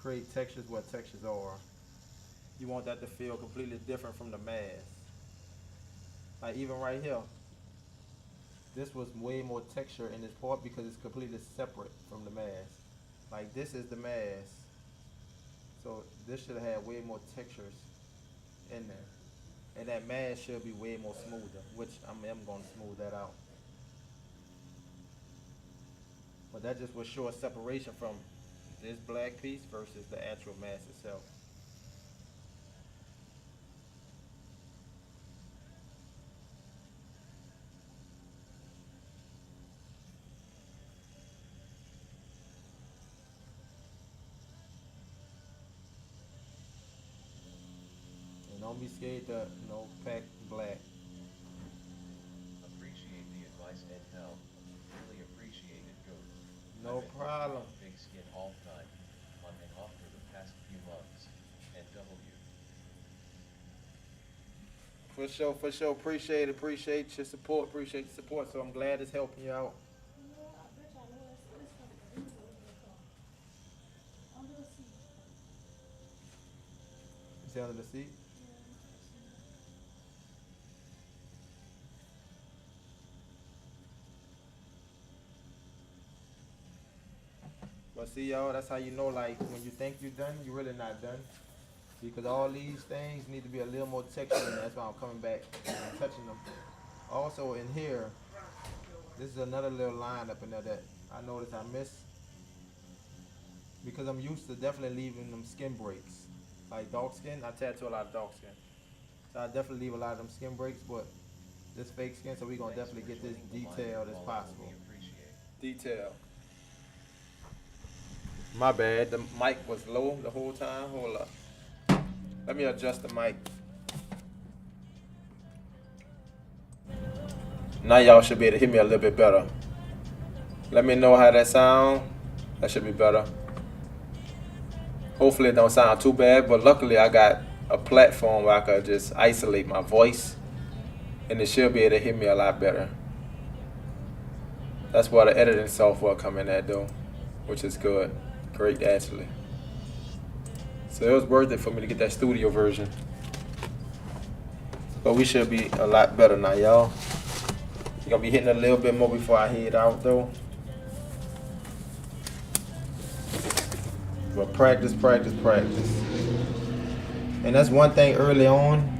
create textures where textures are. You want that to feel completely different from the mask. Like even right here, this was way more texture in this part because it's completely separate from the mask. Like this is the mask. So this should have way more textures in there. And that mask should be way more smoother, which I'm going to smooth that out. But that just will show a separation from this black piece versus the actual mask itself. And don't be scared to, pack black. Appreciate the advice and help. Really appreciate it, Goat. No I've been working problem. on big skin all time, on and off for the past few months. And W. For sure, for sure. Appreciate your support. Appreciate your support. So I'm glad it's helping you out. You know, I bet y'all know it's coming. Let me go over the car. Under the seat. You see under the seat? Yeah, let me try to see. But see, y'all, that's how you know, like, when you think you're done, you're really not done. Because all these things need to be a little more texture, and that's why I'm coming back and I'm touching them. Also, in here, this is another little line up in there that I noticed I missed. Because I'm used to definitely leaving them skin breaks. Like dark skin, I tattoo a lot of dark skin. So I definitely leave a lot of them skin breaks, but this fake skin, so we're gonna Thanks definitely for get this joining the line detailed of as quality possible. we appreciate. Detail. My bad. The mic was low the whole time. Hold up. Let me adjust the mic. Now y'all should be able to hear me a little bit better. Let me know how that sound. That should be better. Hopefully it don't sound too bad, but luckily I got a platform where I could just isolate my voice and it should be able to hear me a lot better. That's where the editing software come in at though, which is good. Great actually. So it was worth it for me to get that studio version. But we should be a lot better now, y'all. You're gonna be hitting a little bit more before I head out though. But practice, practice, practice. And that's one thing early on.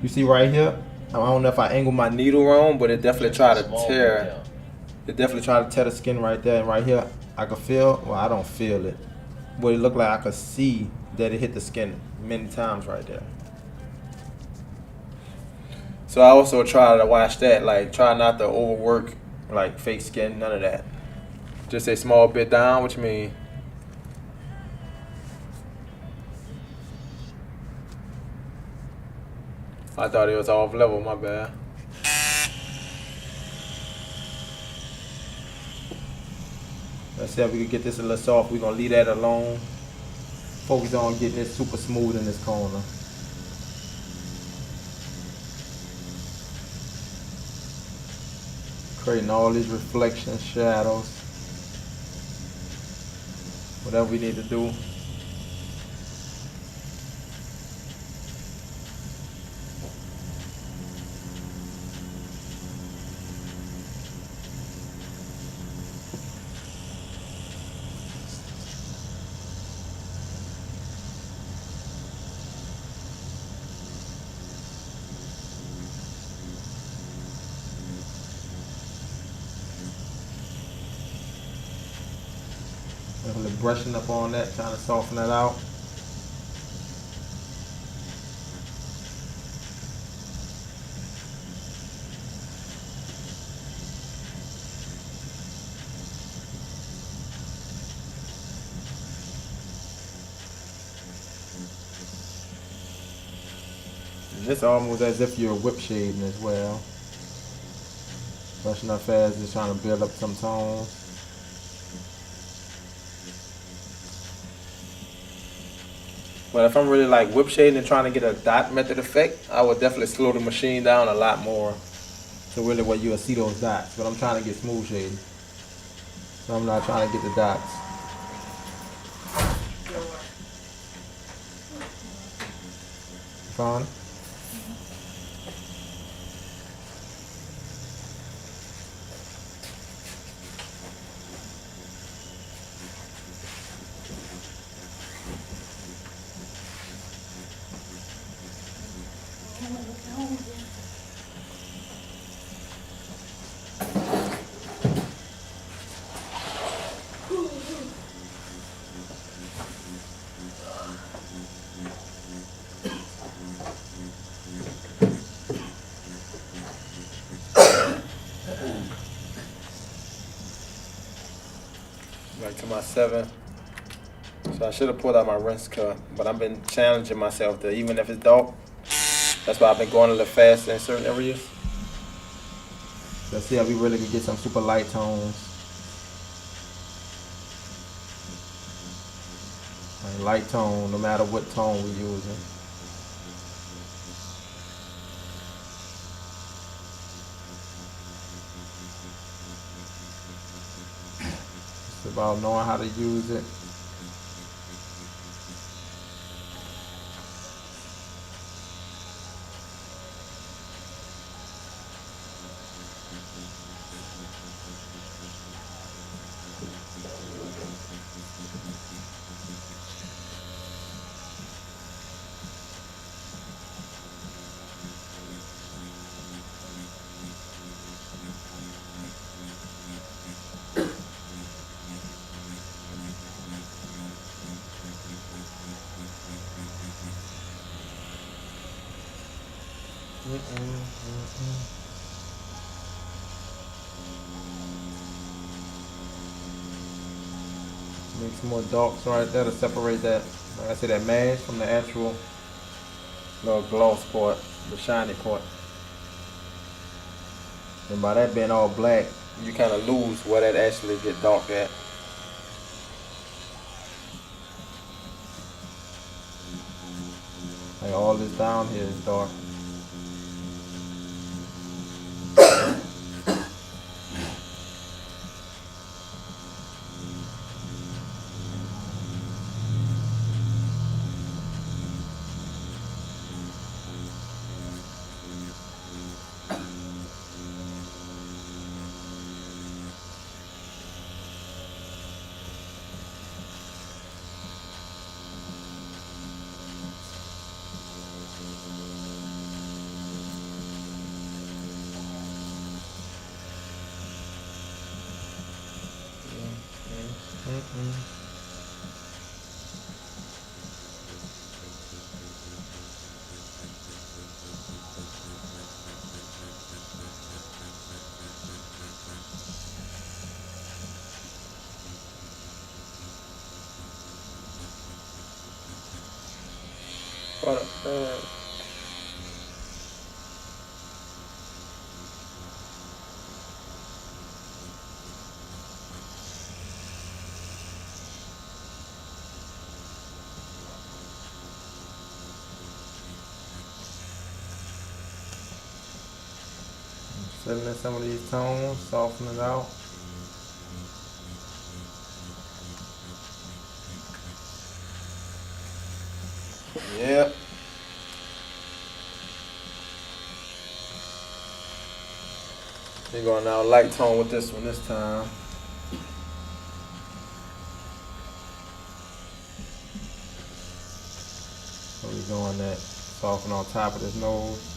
You see right here, I don't know if I angle my needle wrong, but it definitely tried to tear. It definitely tried to tear the skin right there. And right here, I could feel, well, I don't feel it. But it looked like I could see that it hit the skin many times right there. So I also try to watch that, like try not to overwork like fake skin, none of that. Just a small bit down, which means I thought it was off level, my bad. Let's see if we can get this a little soft. We're gonna leave that alone. Focus on getting it super smooth in this corner. Creating all these reflections, shadows. Whatever we need to do. Definitely brushing up on that, trying to soften that out. And it's almost as if you're whip shading as well. Brushing up fast, just trying to build up some tones. But if I'm really like whip shading and trying to get a dot method effect, I would definitely slow the machine down a lot more. So really where you'll see those dots. But I'm trying to get smooth shading. So I'm not trying to get the dots. Fine. Back to my 7. So I should have pulled out my rinse cut, but I've been challenging myself to, even if it's dark, that's why I've been going a little faster in certain areas. Let's see how we really can get some super light tones. Like light tone, no matter what tone we're using. It's about knowing how to use it. Make some more darks right there to separate that, like I said, that mash from the actual little gloss part, the shiny part. And by that being all black, you kind of lose where that actually get dark at. Like all this down here is dark. Mm-mm. But, settling some of these tones, soften it out. Yep. We're going now light tone with this one this time. So we're going that soften on top of this nose.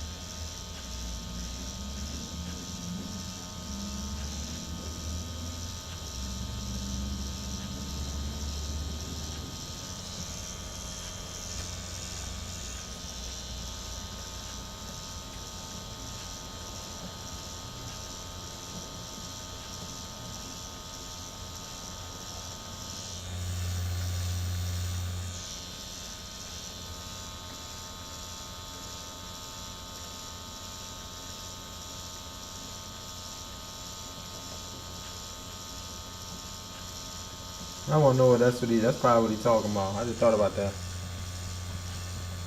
I want to know what that's probably what he's talking about. I just thought about that.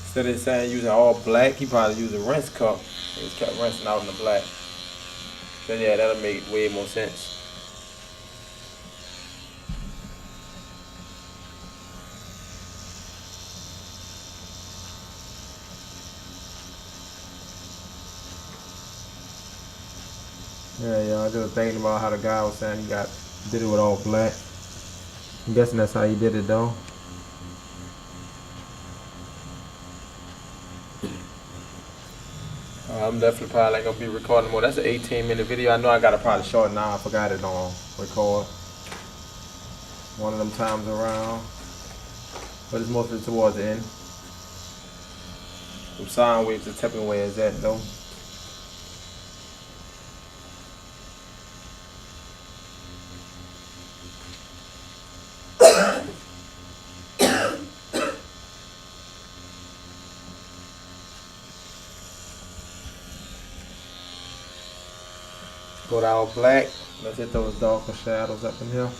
Instead of saying using all black, he probably used a rinse cup. He just kept rinsing out in the black. So yeah, that'll make way more sense. Yeah, I just thinking about how the guy was saying he did it with all black. I'm guessing that's how he did it though. I'm definitely probably gonna be recording more. That's an 18-minute video. I know I gotta probably shorten now. I forgot it on record one of them times around, but it's mostly towards the end. Some sound waves are tapping away as that though. Go to our black. Let's hit those darker shadows up in here.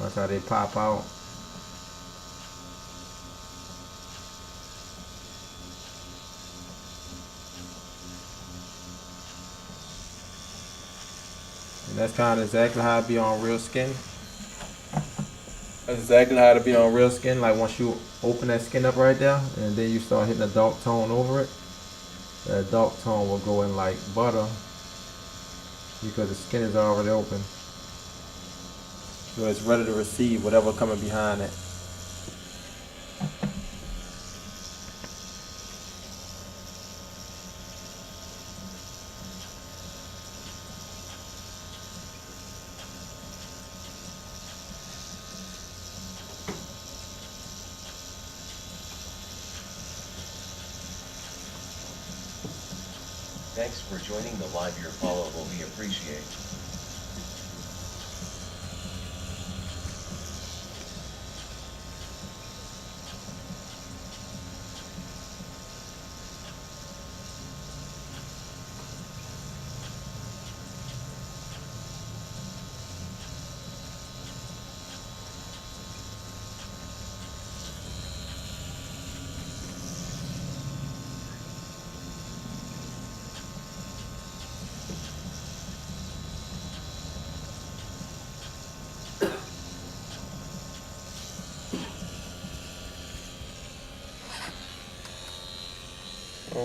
Watch how they pop out. And that's kind of exactly how it be on real skin. That's exactly how it be on real skin. Like once you open that skin up right there, and then you start hitting a dark tone over it, that dark tone will go in like butter because the skin is already open. So it's ready to receive whatever coming behind it. Thanks for joining the live. Your follow will be appreciated.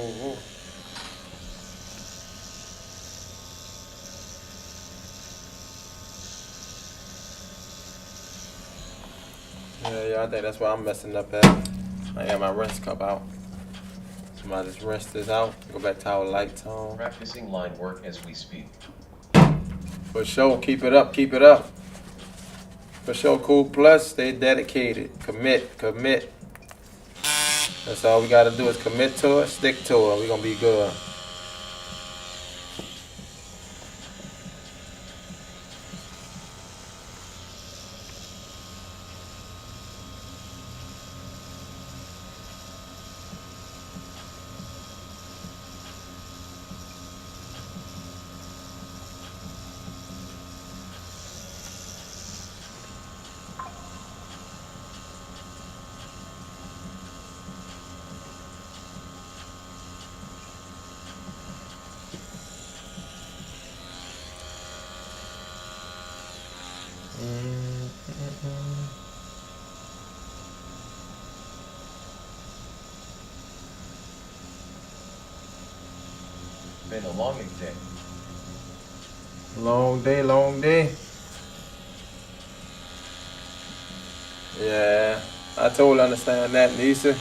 Oh. Yeah, I think that's why I'm messing up at. I got my rinse cup out. So I just rinse this out, go back to our light tone. Practicing line work as we speak. For sure, keep it up, keep it up. For sure, Cool Plus, stay dedicated. Commit. That's all we gotta do is commit to it, stick to it. We're gonna be good. Been a long day. Long day. Yeah, I totally understand that, Nisa.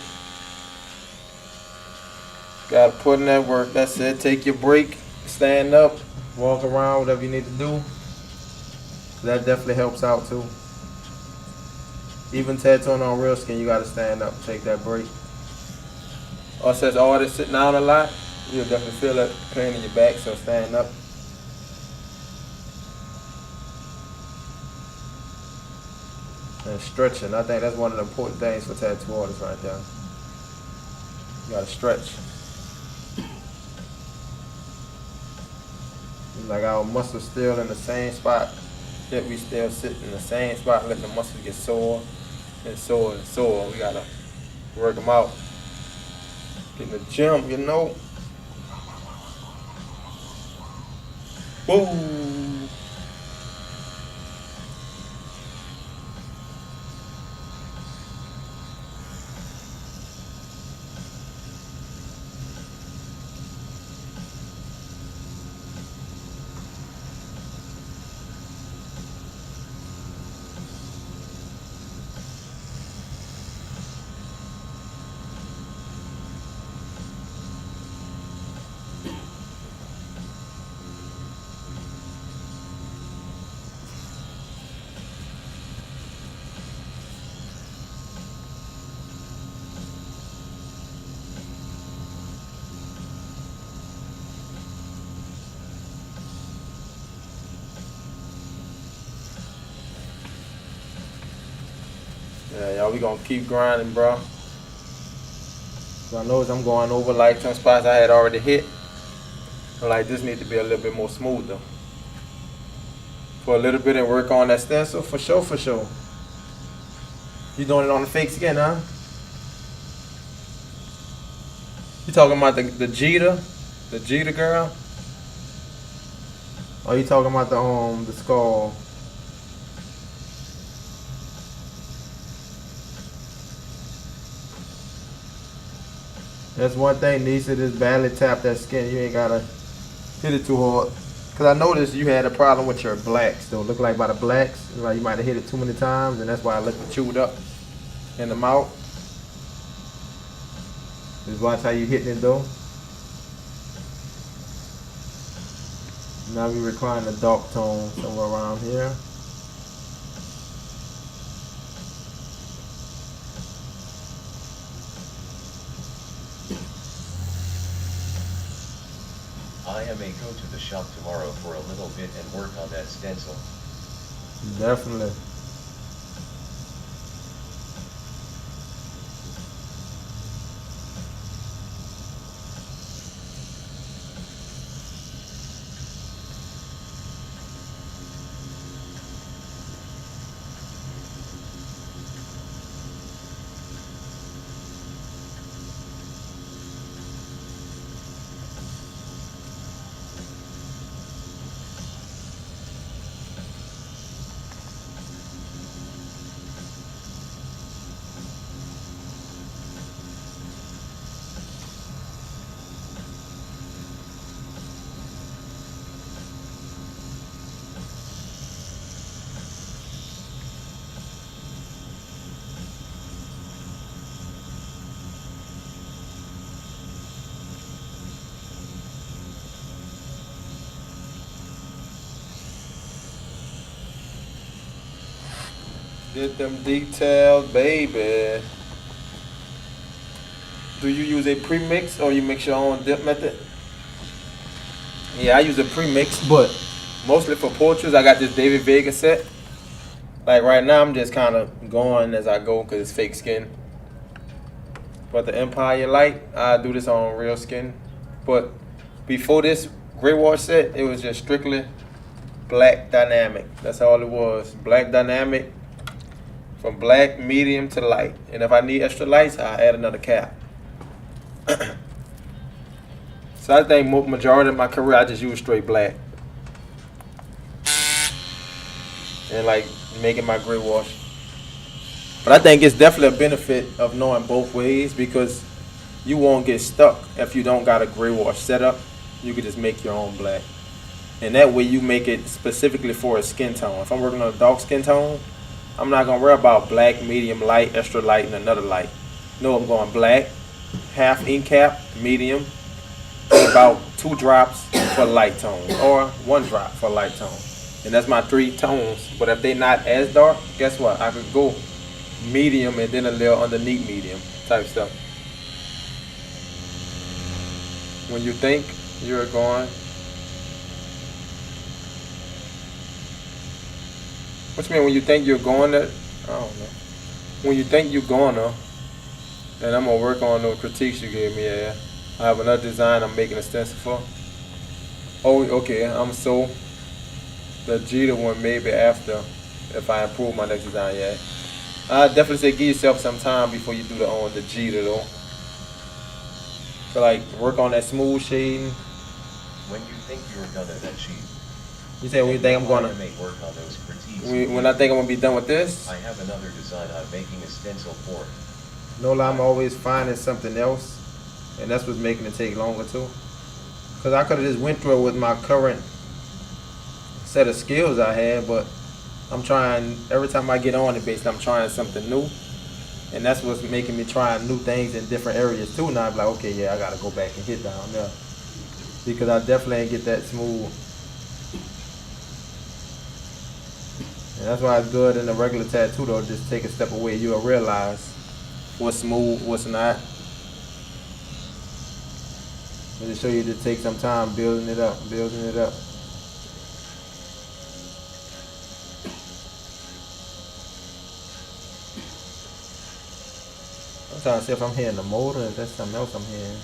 Gotta put in that work. That's it. Take your break, stand up, walk around, whatever you need to do. That definitely helps out too. Even tattooing on real skin, you gotta stand up, take that break. Or says artists sitting down a lot, you'll definitely feel that pain in your back, so stand up. And stretching, I think that's one of the important things for tattoo artists right there. You gotta stretch. Like our muscles still in the same spot, yet we still sit in the same spot, letting the muscles get sore and sore and sore. We gotta work them out. Get in the gym, you know. Woo! Yeah, y'all, we gonna keep grinding, bro. So I know as I'm going over like some spots I had already hit. Like this need to be a little bit more smoother. For a little bit and work on that stencil, for sure, for sure. You doing it on the fakes again, huh? You talking about the Jeter girl? Or you talking about the skull? That's one thing, Nisa, just badly tap that skin. You ain't gotta hit it too hard. Cause I noticed you had a problem with your blacks, though. Look like by the blacks, like you might have hit it too many times, and that's why I left it chewed up in the mouth. Just watch how you hitting it, though. Now we recline the dark tone somewhere around here. I may go to the shop tomorrow for a little bit and work on that stencil. Definitely. Get them details, baby. Do you use a pre-mix or you mix your own dip method? Yeah, I use a pre-mix, but mostly for portraits, I got this David Vega set. Like right now, I'm just kind of going as I go because it's fake skin. But the Empire Light, I do this on real skin. But before this gray wash set, it was just strictly black dynamic. That's all it was. Black dynamic from black, medium to light. And if I need extra lights, I add another cap. So I think majority of my career, I just use straight black. And like making my gray wash. But I think it's definitely a benefit of knowing both ways because you won't get stuck if you don't got a gray wash setup. You can just make your own black. And that way you make it specifically for a skin tone. If I'm working on a dark skin tone, I'm not going to worry about black, medium, light, extra light, and another light. No, I'm going black, half ink cap, medium, and about 2 drops for light tone or 1 drop for light tone. And that's my 3 tones. But if they're not as dark, guess what? I could go medium and then a little underneath medium type stuff. When you think you're going, what you mean when you think you're going to, I don't know. When you think you're gonna, and I'm gonna work on those critiques you gave me, yeah. I have another design I'm making a stencil for. Oh, okay, the Jeter one maybe after, if I improve my next design, yeah. I definitely say give yourself some time before you do the Jeter though. So like work on that smooth shading. When you think you're done at that sheet. You say when you think I'm gonna make work on those critiques. when I think I'm gonna be done with this. I have another design I'm making a stencil for. No lie, I'm always finding something else, and that's what's making it take longer too. Cause I could have just went through it with my current set of skills I had, but I'm trying every time I get on it, basically I'm trying something new, and that's what's making me try new things in different areas too. Now I'm like, okay, yeah, I gotta go back and hit down there because I definitely ain't get that smooth. And that's why it's good in the regular tattoo though. Just take a step away, you'll realize what's smooth, what's not. And to show you to take some time building it up, building it up. I'm trying to see if I'm hearing the motor or if that's something else I'm hearing.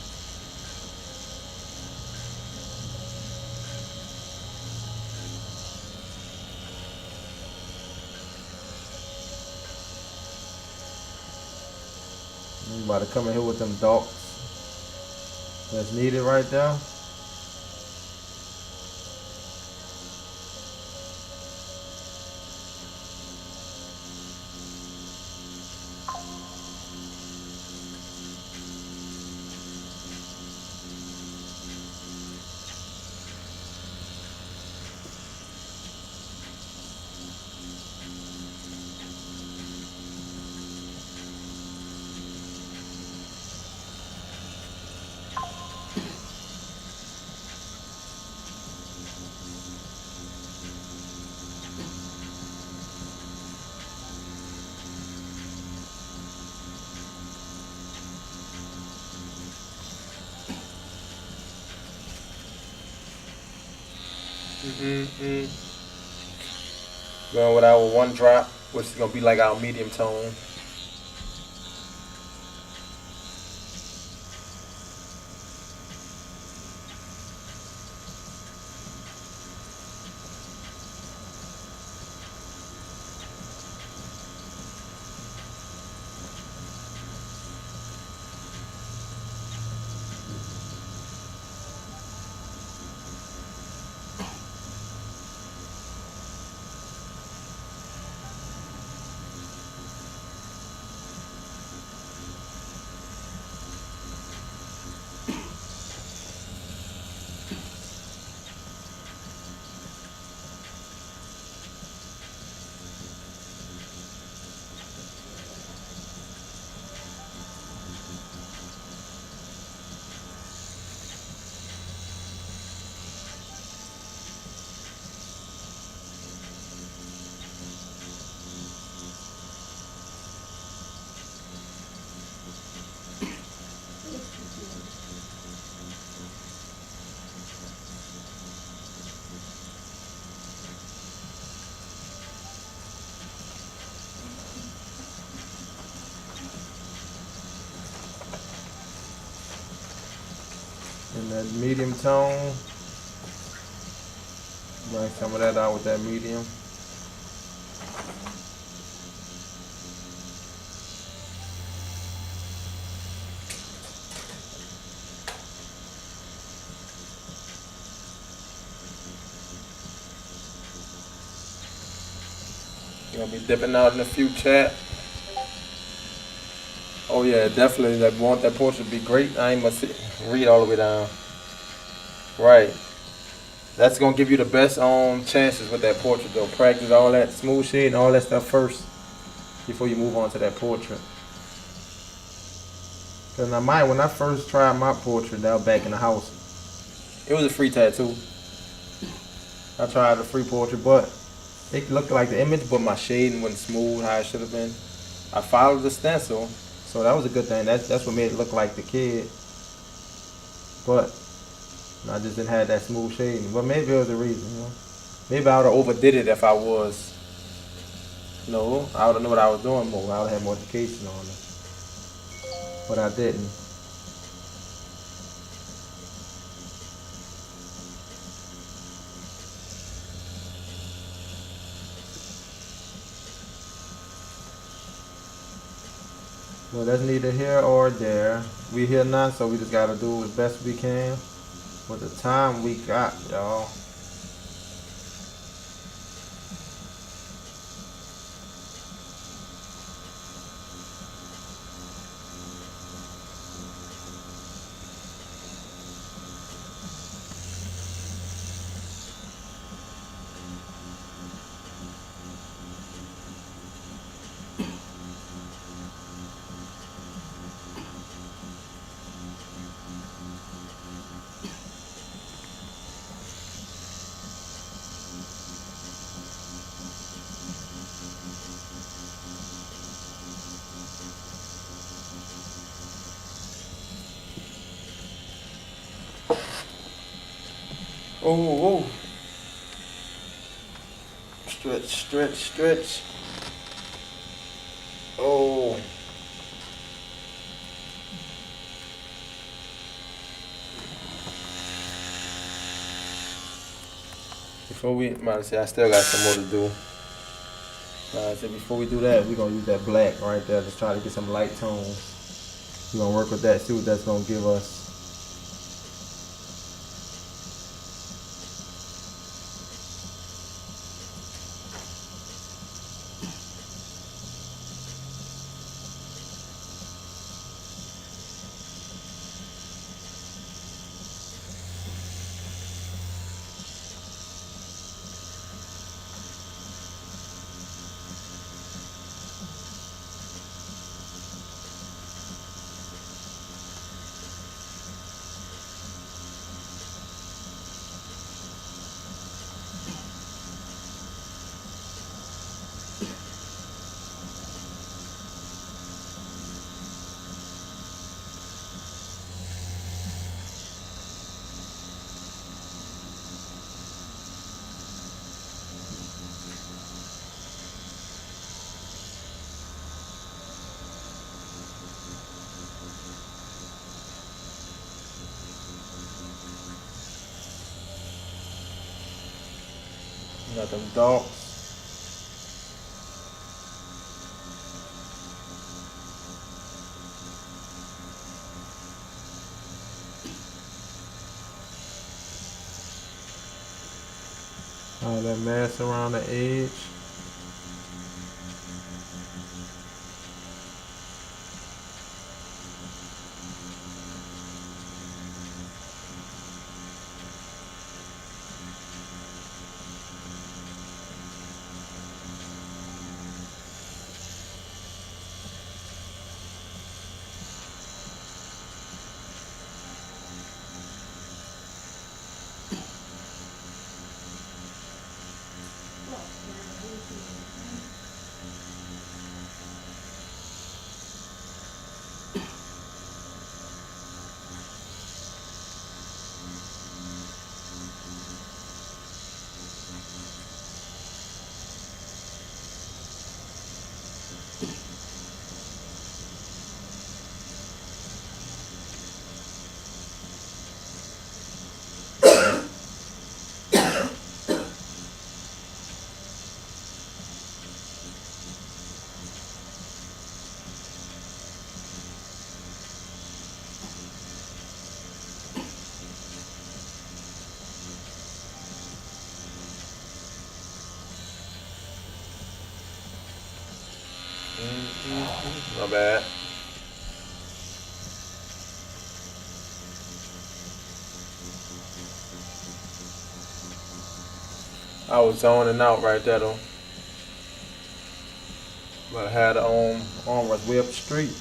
I'm about to come in here with them darks that's needed right there. Going with our 1 drop, which is gonna be like our medium tone. That medium tone. Bring some of that out with that medium. You're gonna be dipping out in a few chat. Oh yeah, definitely. That want that portrait to be great. I ain't gonna read all the way down. Right. That's gonna give you the best chances with that portrait though. Practice all that smooth shade and all that stuff first before you move on to that portrait. Cause now mine, when I first tried my portrait, that was back in the house. It was a free tattoo. I tried the free portrait, but it looked like the image, but my shading wasn't smooth how it should have been. I followed the stencil, so that was a good thing. That's what made it look like the kid. But I just didn't have that smooth shading. But maybe it was a reason, you know. Maybe I would have overdid it if I was. No, I would have known what I was doing more. I would have had more education on it. But I didn't. Well, that's neither here or there. We here now, so we just gotta do the best we can with the time we got, y'all. Oh, oh. Stretch, stretch, stretch. Oh. Before we, might say I still got some more to do. I said before we do that, we're gonna use that black right there. Just try to get some light tones. We're gonna work with that, see what that's gonna give us. Got them dogs. All that mass around the edge. My bad. I was zoning out right there though. But I had on was way up the street.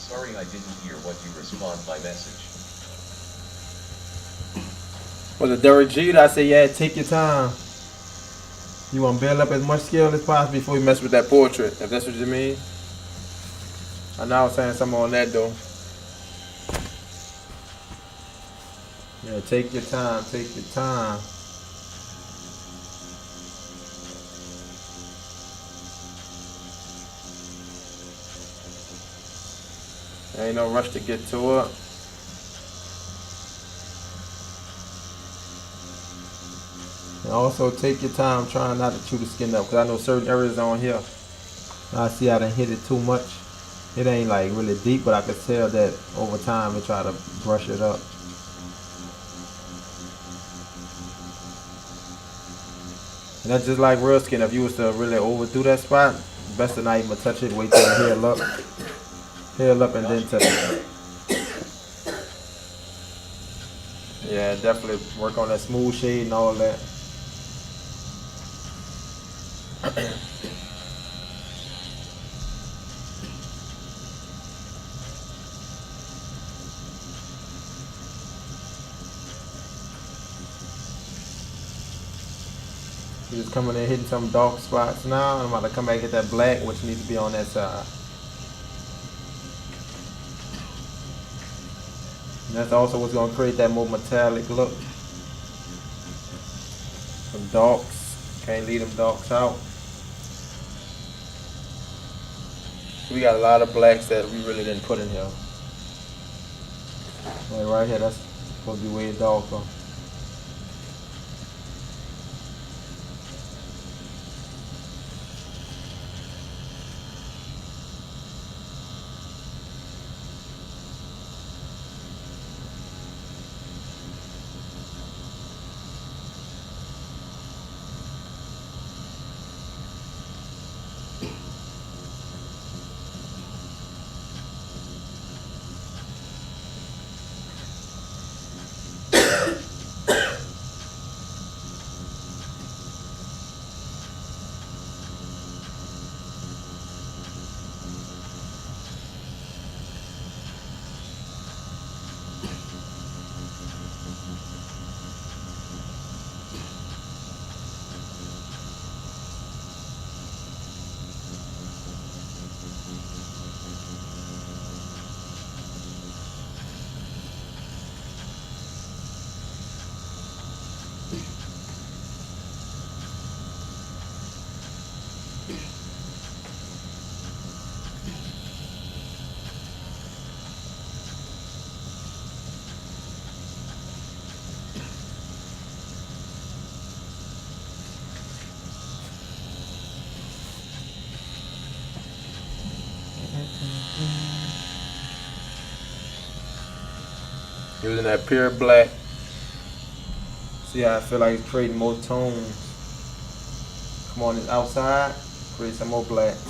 Sorry I didn't hear what you respond my message. Was it Derek G? I said, yeah, take your time. You want to build up as much skill as possible before you mess with that portrait, if that's what you mean. I know I was saying something on that though. Yeah, take your time, take your time. There ain't no rush to get to it. And also take your time trying not to chew the skin up, because I know certain areas on here, I see I done hit it too much. It ain't like really deep, but I could tell that over time it try to brush it up. And that's just like real skin. If you was to really overdo that spot, best to not even touch it. Wait till it heal up and then touch it. Yeah, definitely work on that smooth shade and all that. You're just coming in hitting some dark spots now. I'm about to come back and hit that black, which needs to be on that side. And that's also what's going to create that more metallic look. Some darks. Can't leave them darks out. We got a lot of blacks that we really didn't put in here. Like right here, that's supposed to be way darker. Using that pure black. See how I feel like it's creating more tones. Come on this outside, create some more blacks.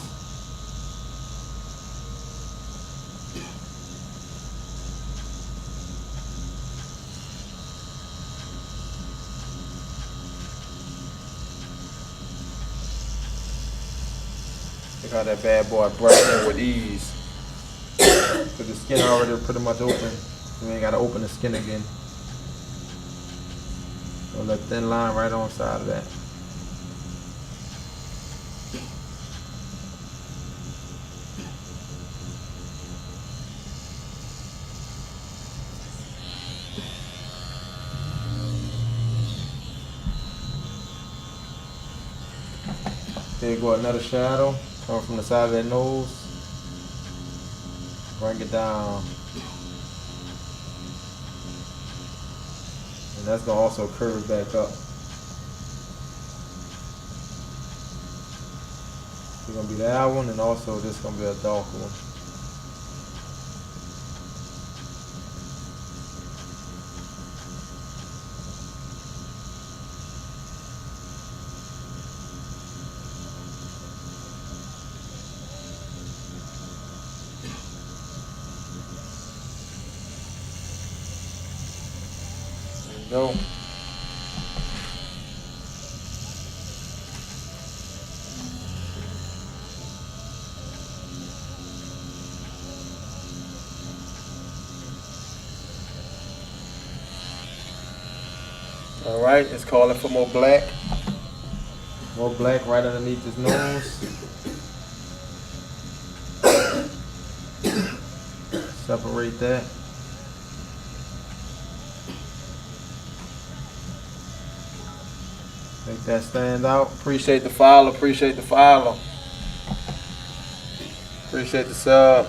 Look how that bad boy brushed in with ease. Cause the skin already pretty much open. You ain't gotta open the skin again. A little thin line right on side of that. There you go, another shadow coming from the side of that nose. Bring it down. And that's gonna also curve back up. It's gonna be that one, and also this gonna be a darker one. There you go. All right, it's calling for more black. More black right underneath his nose. Separate that. Make that stand out. Appreciate the follow. Appreciate the follow. Appreciate the sub.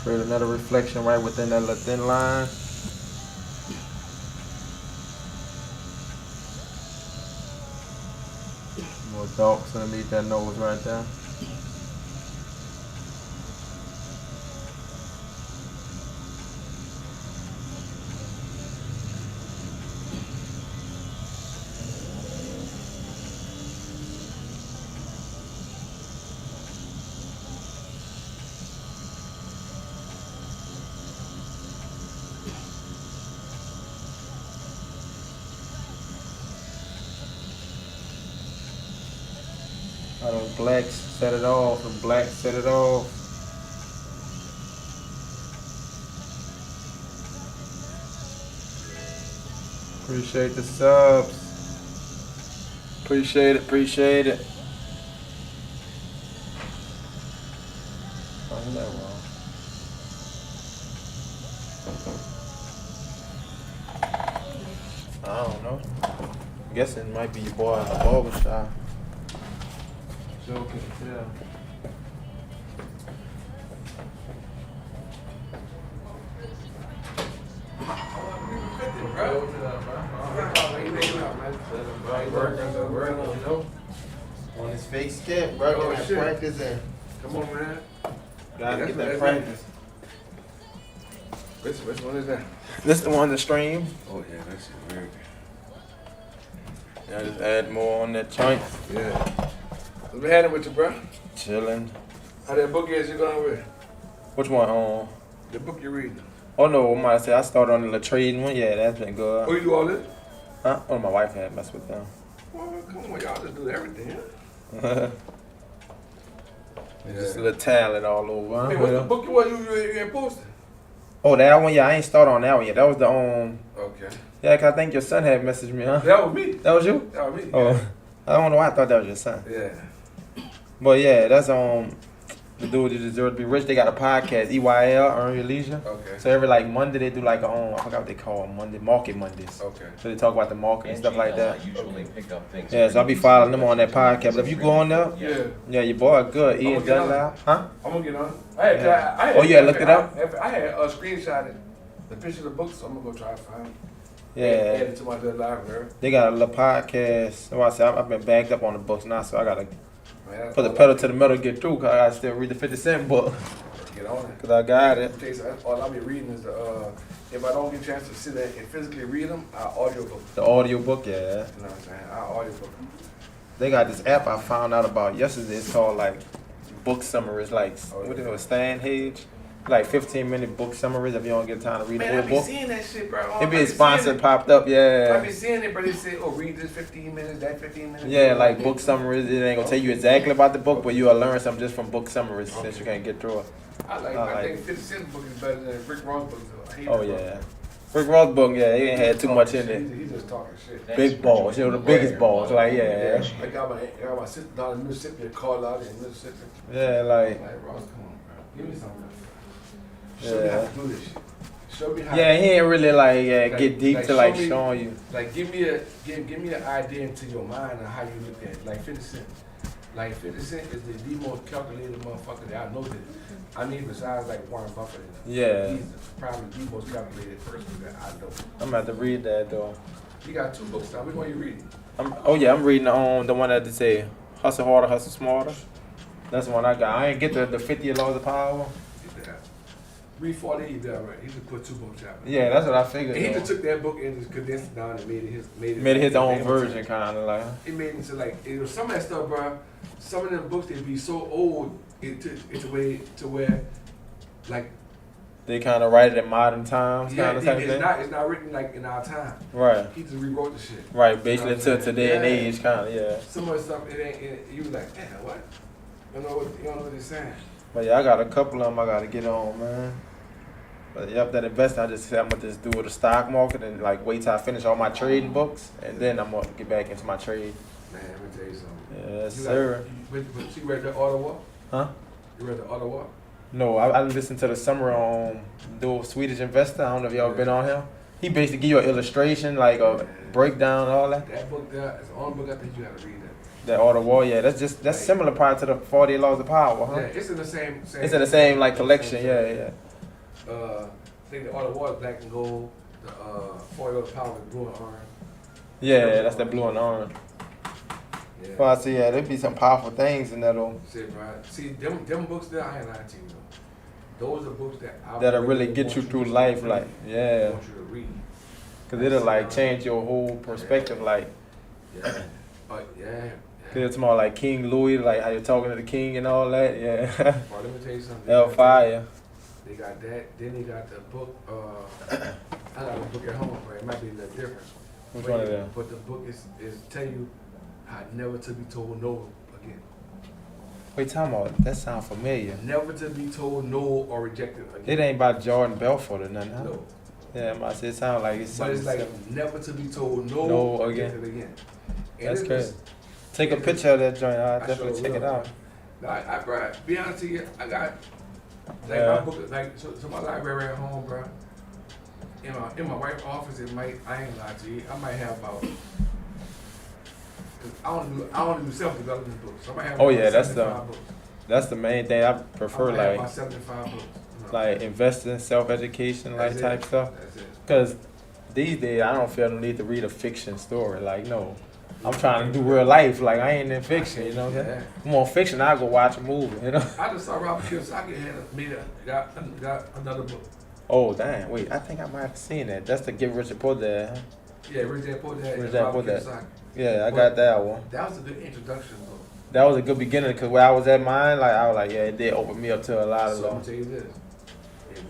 Create another reflection right within that little thin line. More darks underneath that nose right there. Those blacks set it off, the blacks set it off. Appreciate the subs. Appreciate it, appreciate it. Oh, that wrong. I don't know. I'm guessing it might be your boy in the barber shop. Joe can tell. On his fake skin, bro. Oh, Get that shit. practice in. Come on, man. Gotta That's get that what practice. Which one is that? This the one to stream. Oh, yeah, that's weird. Yeah, just add more on that joint. Yeah. What's been happening with you, bro? Chilling. How that book is you going with? Which one? The book you reading. Oh no, I might say I started on the trading one. Yeah, that's been good. Oh, you do all this? Huh? Oh, my wife had messed with them. Well, come on, y'all just do everything, Just a little talent all over. Huh? Hey, what's the book you want you ain't posted? Oh, that one. Yeah, I ain't started on that one yet. That was the Okay. Yeah, 'cause I think your son had messaged me, huh? That was me. That was you? That was me. Oh, I don't know why I thought that was your son. Yeah. But yeah, that's the dude that deserve to be rich. They got a podcast, EYL, Earn Your Leisure. Okay. So every like Monday they do like I forgot what they call them, Market Mondays. Okay. So they talk about the market and stuff like that. I usually pick up things Yeah, so I'll be pretty following easily. them on that podcast. But if you go on there, Yeah. yeah, your boy good. Ian get on Dunlap, huh? I'm gonna get on. I had, Yeah. I had, Oh, you had looked it up? I had screenshotted the picture of the book, so I'm gonna go try to find it. Yeah, Add it to my little library. they got a little podcast. So I said I've been bagged up on the books now, so I gotta Man, put the pedal to the metal to get through. 'Cause I gotta still read the 50-cent book. Get on it. 'Cause I got it. That's all I'll be reading is the, if I don't get a chance to sit there and physically read them, I'll audio book. The audio book, yeah. You know what I'm saying? I'll audio book. They got this app I found out about yesterday. It's called like Book Summaries, like what is it, Stan Hage. like 15-minute book summaries if you don't get time to read Man, the I whole be book. seeing that shit, bro. It be I a sponsor seeing it. popped up, I yeah. be seeing it, but they say, oh, read this 15 minutes, that 15 minutes. Yeah, like book summaries. It ain't gonna tell you exactly about the book, but you'll learn something just from book summaries since you can't get through it. I think 50 Cent book is better than Rick Ross book. I hate Oh that book. yeah. Rick Ross book, yeah, he ain't had too much in Shit. it. He's just talking shit. Thanks Big for balls, you know, the joining biggest us. balls. Like, yeah. I got my sister down in Mississippi, a call out in Mississippi. Yeah, I'm like, like, Ross, come on, bro. Give me something. Show me how to do this shit. Show me how. yeah, he ain't really like Like- get deep like to like show me- showing you. Like, give me an idea into your mind of how you look at it. Like 50 Cent. Like 50 Cent is the most calculated motherfucker that I know that. I mean, besides like Warren Buffett. Yeah. He's probably the most calculated person that I know. I'm about to read that though. You got 2 books now. Which one you reading? I'm reading the one that they say Hustle Harder, Hustle Smarter. That's the one I got. I ain't get the 50 Laws of Power. Yeah. Read 40, he did right. He just put 2 books out. Yeah, that's what I figured. And he though. just took that book and just condensed it down and made it Made it his own damn version, thing. kind of like. It made it into like it was some of that stuff, bro. Some of them books they be so old, it's a way to where, like, They kind of write it in modern times, yeah, kind of type thing. it's not written like in our time. Right, He just rewrote the shit. right. Basically, You know what to I'm today and saying? age, kind of, yeah. Some of the stuff you was like, damn, what? You don't know what they're saying. But yeah, I got a couple of them I gotta get on, man. But yep, that investing, I just said I'm gonna just do the stock market and like wait till I finish all my trading books, and then I'm gonna get back into my trade. Man, let me tell you something. Yes, You sir. You read the Ottawa? Huh? You read the Ottawa? No, I listened to the summer on the Swedish investor. I don't know if y'all been on him. He basically give you an illustration, like a breakdown, all that. That book there is the only book I think you gotta read that. That Ottawa, yeah, that's similar part to the 40 Laws of Power, huh? Yeah, it's in the same. It's in the same like collection, same- yeah, yeah. I think the Ottawa is black and gold. The 40 of power is blue and orange. Yeah, that's the blue and orange. Yeah. Well, I see, yeah, there'd be some powerful things in that though. Shit, bro. See, them books there, I ain't lying to you though. Those are books that That'll really get you through life, like, yeah. I want you to read. Cause it'll like change your whole perspective, like, Yeah. Yeah. cause it's more like King Louis, like how you're talking to the king and all that, yeah. Well, let me tell you something. Hellfire. They got that. Then they got the book. I got a book at home, but it might be a little different. Which But one of yeah, them? But the book is tell you how never to be told no again. Wait, time out. That sound familiar. Never to be told no or rejected again. It ain't by Jordan Belfort or nothing, huh? No. Yeah, I say it sound like it's But something it's like similar. never to be told no, No or again. rejected again. And That's it's crazy. just- Take a it's picture of that joint. I'll I definitely sure check it will, out. bro. I bro, be honest with you, I got like Yeah. my book, like so my library at home, bro. In my wife's office, it might. I ain't lie to you. I might have about. Cause I don't do self-development books. So I might have Oh, about yeah, that's 75 books. That's the main thing I prefer, I might have like about 75 books. You know. like investing, self-education, like That's type it. stuff. That's it. Cause these days I don't feel the need to read a fiction story. Like no, I'm trying to do real life. Like I ain't in fiction. You know what I'm saying? Yeah. I'm on fiction. I go watch a movie. You know? I just saw Robert Kiyosaki got another book. Oh damn! Wait, I think I might have seen that. That's the Get Rich or Poor Dad. Huh? Yeah, Rich Dad Poor Dad. Rich Dad, Robert Poor Dad. Kiyosaki. Yeah, I got that one. That was a good introduction, though. That was a good beginning because where I was at mine, like I was like, yeah, it did open me up to a lot of So I'm them. gonna tell you this: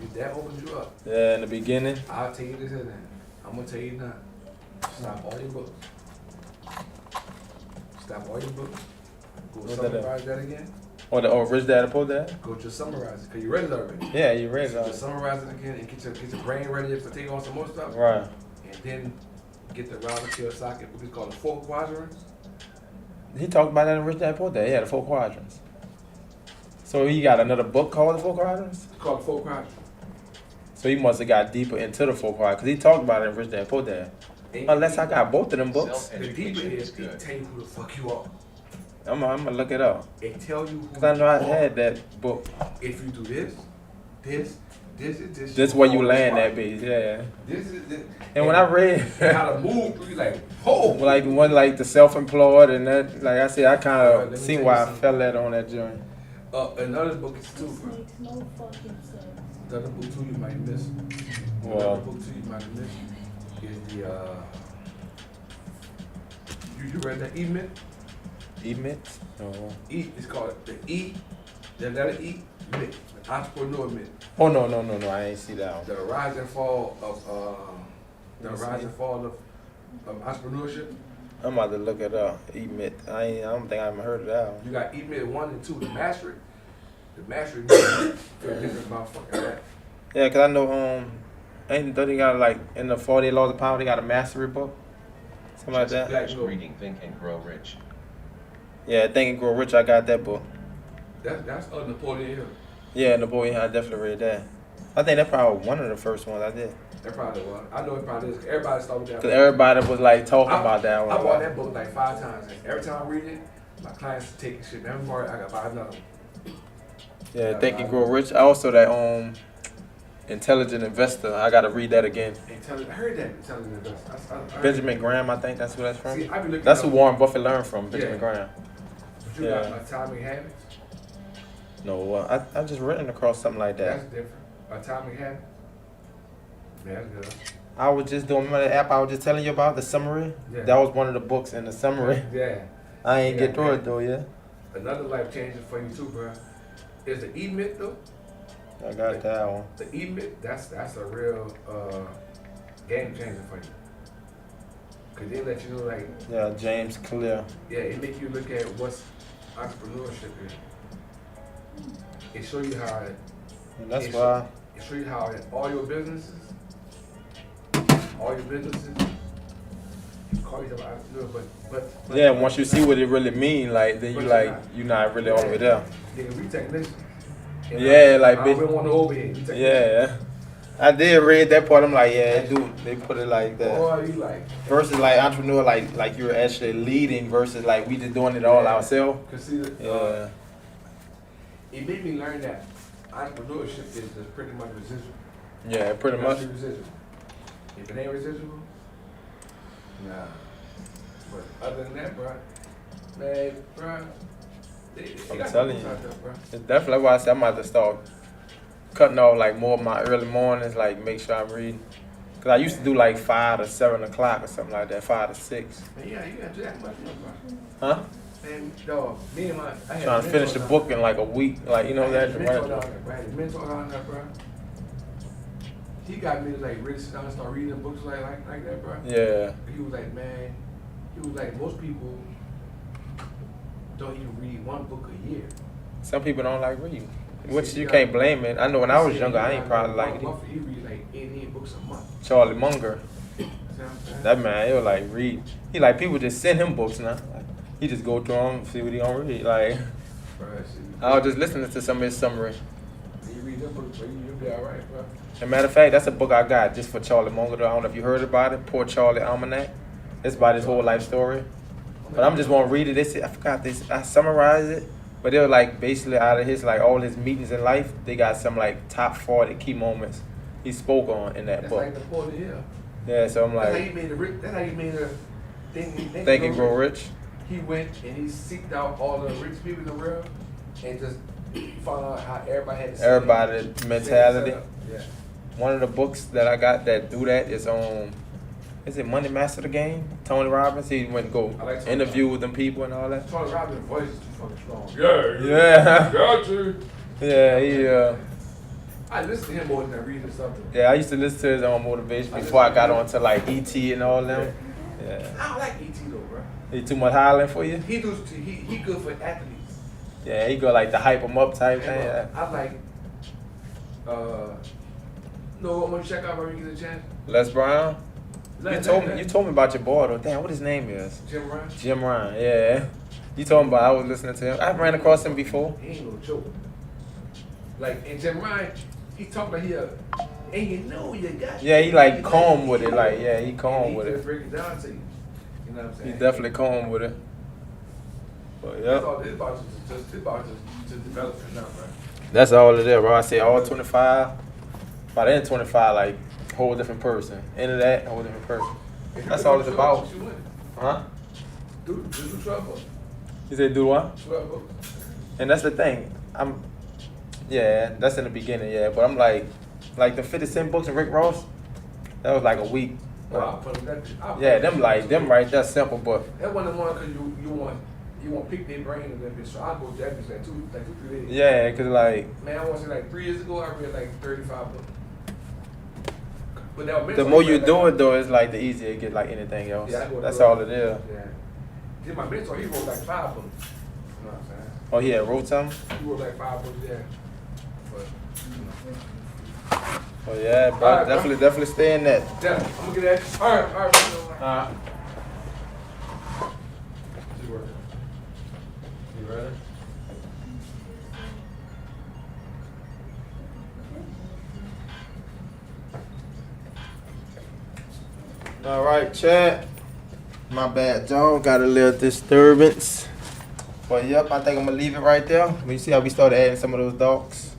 if that opens you up, Yeah, in the beginning. I'll tell you this and then. I'm gonna tell you now. Stop all your books. Stop all your books. Go What's that summarize that again. Or the Rich Dad or Poor Dad. Go just summarize it, cause you read it already. Yeah, you read it. So just summarize it again and get your brain ready to take on some more stuff. Right. And then get the Robert Kiyosaki book. It's called the 4 Quadrants. He talked about that in Rich Dad Poor Dad. Yeah, the 4 quadrants. So he got another book called the 4 quadrants. It's called the 4 Quadrants. So he must have got deeper into the 4 quadrants because he talked about it in Rich Dad Poor Dad. Unless I got both of them books, The deeper Self-education it is is, good. it tell you who the fuck you are. I'm gonna look it up It tell you who because I know I you are. had that book. If you do this, this, this. That's where you always land right. that base, yeah. This is this. And when I read, and how to move, you like, whoa. like one like the self-employed and that, like I said, I kind Alright, let of me seen tell why you I something. fell that on that joint. Another book is too. This makes no fucking sense. Another book too you might miss. Wow. Another book too you might miss is the you read that E-Myth? Emit? No. E, it's called the E, the letter E, Myth, entrepreneur myth. Oh no, I ain't see that one. The rise and fall of entrepreneurship. I'm about to look it up. E-Myth. I don't think I even heard of that one. You got E-Myth 1 and 2, the mastery. The mastery myth is different motherfucker, right? Yeah, cause I know don't they got like in the 40 Laws of Power they got a mastery book, something like Just that. finished reading Think and Grow Rich. Yeah, Think and Grow Rich. I got that book. That's Napoleon Hill. Yeah, Napoleon. I definitely read that. I think that's probably one of the first ones I did. That probably was. I know it probably is. Everybody started with that. Cause everybody was like talking about that one. I bought that book like 5 times. And every time I read it, my clients take shit. Every morning I got to buy another one. Yeah, Think and Grow Rich. Also that Intelligent Investor. I gotta read that again. I heard that. Intelligent Investor. I heard Benjamin Graham. I think that's who that's from. See, I be looking That's up, who Warren Buffett learned from. Benjamin Yeah. Graham. But you got Yeah. Atomic Habits. No, I just written across something like that. That's different. Atomic Habits. Yeah, that's good. I was just doing remember the app I was just telling you about, the summary. Yeah. That was one of the books in the summary. Yeah. I ain't Yeah, get through yeah. it though, yeah. Another life changer for you too, bro. Is the E-Myth though? I got that one. The E-Myth, that's a real game changer for you. Cause they let you know like, Yeah, James Clear. yeah, it make you look at what's entrepreneurship is. It show you how And that's It's- why it show you how in all your businesses, you call yourself an entrepreneur, but yeah, once you see what it really mean, like then you But like you're not really all the way there. yeah, we technician. Yeah, like I big- don't want to overhead. We technician. Yeah. I did read that part. I'm like, yeah, dude, they put it like that. Boy, you like, Versus like entrepreneur, like you're actually leading versus like we just doing it all Yeah. ourselves. cause see, Yeah. it made me learn that entrepreneurship is just pretty much residual. Yeah, pretty much. It's residual. If it ain't residual, nah. But other than that, bro, man, bro, they I'm got telling books you. out there, bro. It's definitely why I said I'm about to start cutting off like more of my early mornings, like make sure I'm reading. Cause I used to do like 5 to 7 o'clock or something like that, 5 to 6. Man, yeah, you gotta do that much, bro. Huh? Man, dog, me and I had Trying a to finish the mentor book in like a week, like you know I that. had a mentor down there, bro. I had a mentor down there, bro. He got me to like really sit down and start reading books like that, bro. Yeah. He was like, man, he was like, most people don't even read one book a year. Some people don't like reading, He which said you he can't got- blame it. I know when I He was said younger, he I ain't got, probably like, like it. Warren Buffett, he read like 88 books a month. Charlie Munger, See what I'm saying? that man, he was like read. He like people just send him books now. Like, he just go through them, see what he gonna read. Like Bro, see, I was just listening to some of his summary. you read them books, bro, you'll be all right, bro. As a matter of fact, that's a book I got just for Charlie Munger. I don't know if you heard about it. Poor Charlie Almanac. It's about his whole life story. But I'm just gonna read it. They I forgot this. I summarized it, but they were like basically out of his like all his meetings in life. They got some like top 40 key moments he spoke on in that That's book. like Napoleon Hill. Yeah, so I'm That's how like he made that's how he made a thing. Think and Grow Rich. He went and he seeked out all the rich people in the world and just found out how everybody had the same Everybody same mentality. setup. Yeah. One of the books that I got that do that is is it Money Master the Game? Tony Robbins. He went and go I like Tony interview with them people and all that. Tony Robbins' voice is too fucking strong. Yeah. Got you. Yeah, he I listen to him more than I read or something. yeah, I used to listen to his own motivation before I got onto like E.T. and all them. Yeah. I don't like E.T. though, bro. He too much hollering for you? He good for athletes. Yeah, he go like the hype him up type thing. Yeah. I like, no, I'm gonna check out when we get a chance. Les Brown. You Let- told let- me you told me about your boy though. Damn, what his name is? Jim Ryan. Jim Ryan. Yeah. You told me about. I was listening to him. I ran across him before. He ain't no joke. Like, and Jim Ryan, he talk like he and you know you got. Yeah, he like calm with it. Like yeah, he calm with He it. just break it down to you. You know what I'm He saying? definitely calm with it. But It's yeah, all- it's about just developing now, bro. that's all it is, bro. I say all 25. By the end of 25, like whole different person. End of that, whole different person. If you That's do all it's 12 about. books, you win. Huh? Just do 12 books. You said do what? 12 books. And that's the thing. Yeah, that's in the beginning, yeah. But I'm like the 50 Cent books and Rick Ross, that was like a week. Well, I'll put that. Yeah, them right there simple, but That one of the one because you you want to pick their brain a little bit. So I'll go that bitch like 2, 3 days. Yeah, cause like Man, I want to say like 3 years ago, I read like 35 books. But that the more you do it though, it's like the easier it get like anything else. Yeah, I go That's through all it. it is. Yeah. Then my mentor, he wrote like 5 books. You know what I'm saying? Oh, he had wrote something? He wrote like 5 books, yeah. But, you know. Oh yeah, but All right, definitely stay in that. Yeah, I'm gonna get that. All right. You working? You ready? All right, chat. My bad, dog. Got a little disturbance. But yep, I think I'm gonna leave it right there. You see how we started adding some of those dogs?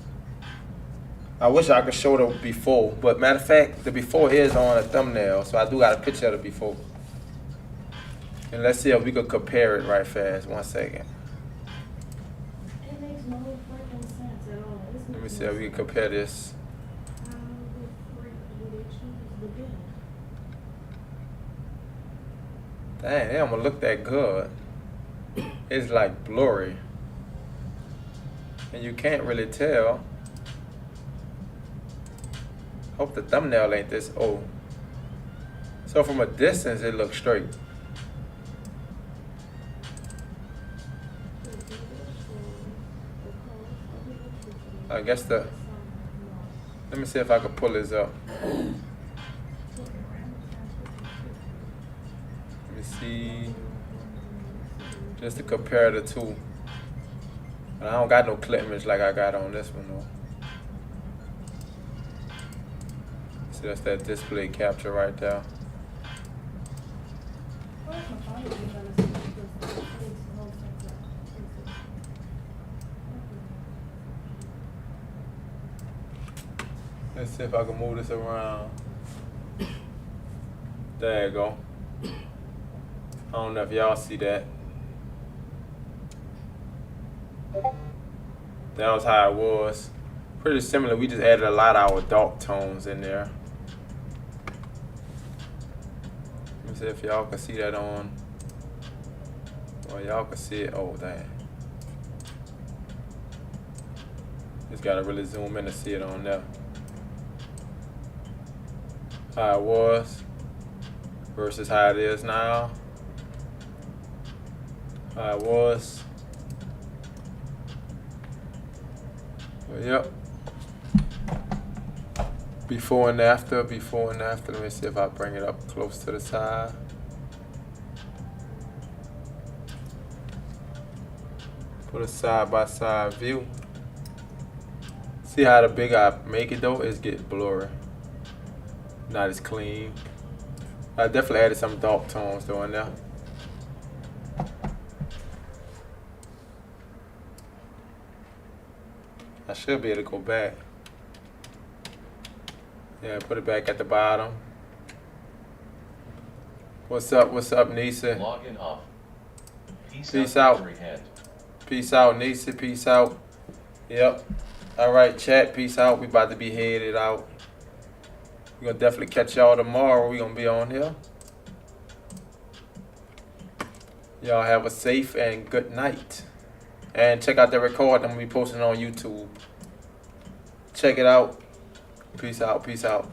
I wish I could show the before, but matter of fact, the before is on a thumbnail, so I do got a picture of the before. And let's see if we could compare it right fast. 1 second. It makes no freaking sense at all. Let me see if we can compare this. How the freak do they choose the bin? Dang, they don't look that good. It's like blurry. And you can't really tell. Hope the thumbnail ain't this old. So from a distance, it looks straight. I guess let me see if I can pull this up. Let me see. Just to compare the two. But I don't got no clip image like I got on this one though. See, that's that display capture right there. Let's see if I can move this around. There you go. I don't know if y'all see that. That was how it was. Pretty similar. We just added a lot of our dark tones in there. Let me see if y'all can see that on. Well, y'all can see it. Oh, dang. Just gotta really zoom in to see it on there. How it was versus how it is now. How it was. But yep. Before and after, before and after. Let me see if I bring it up close to the side. Put a side by side view. See how the bigger I make it though, it's get blurry. Not as clean. I definitely added some dark tones though in there. I should be able to go back. Yeah, put it back at the bottom. What's up, Nisa? Login off. Peace out. Victory hand. Peace out, Nisa. Peace out. Yep. All right, chat. Peace out. We about to be headed out. We're gonna definitely catch y'all tomorrow. We're gonna be on here. Y'all have a safe and good night. And check out the record. I'm gonna be posting on YouTube. Check it out. Peace out. Peace out.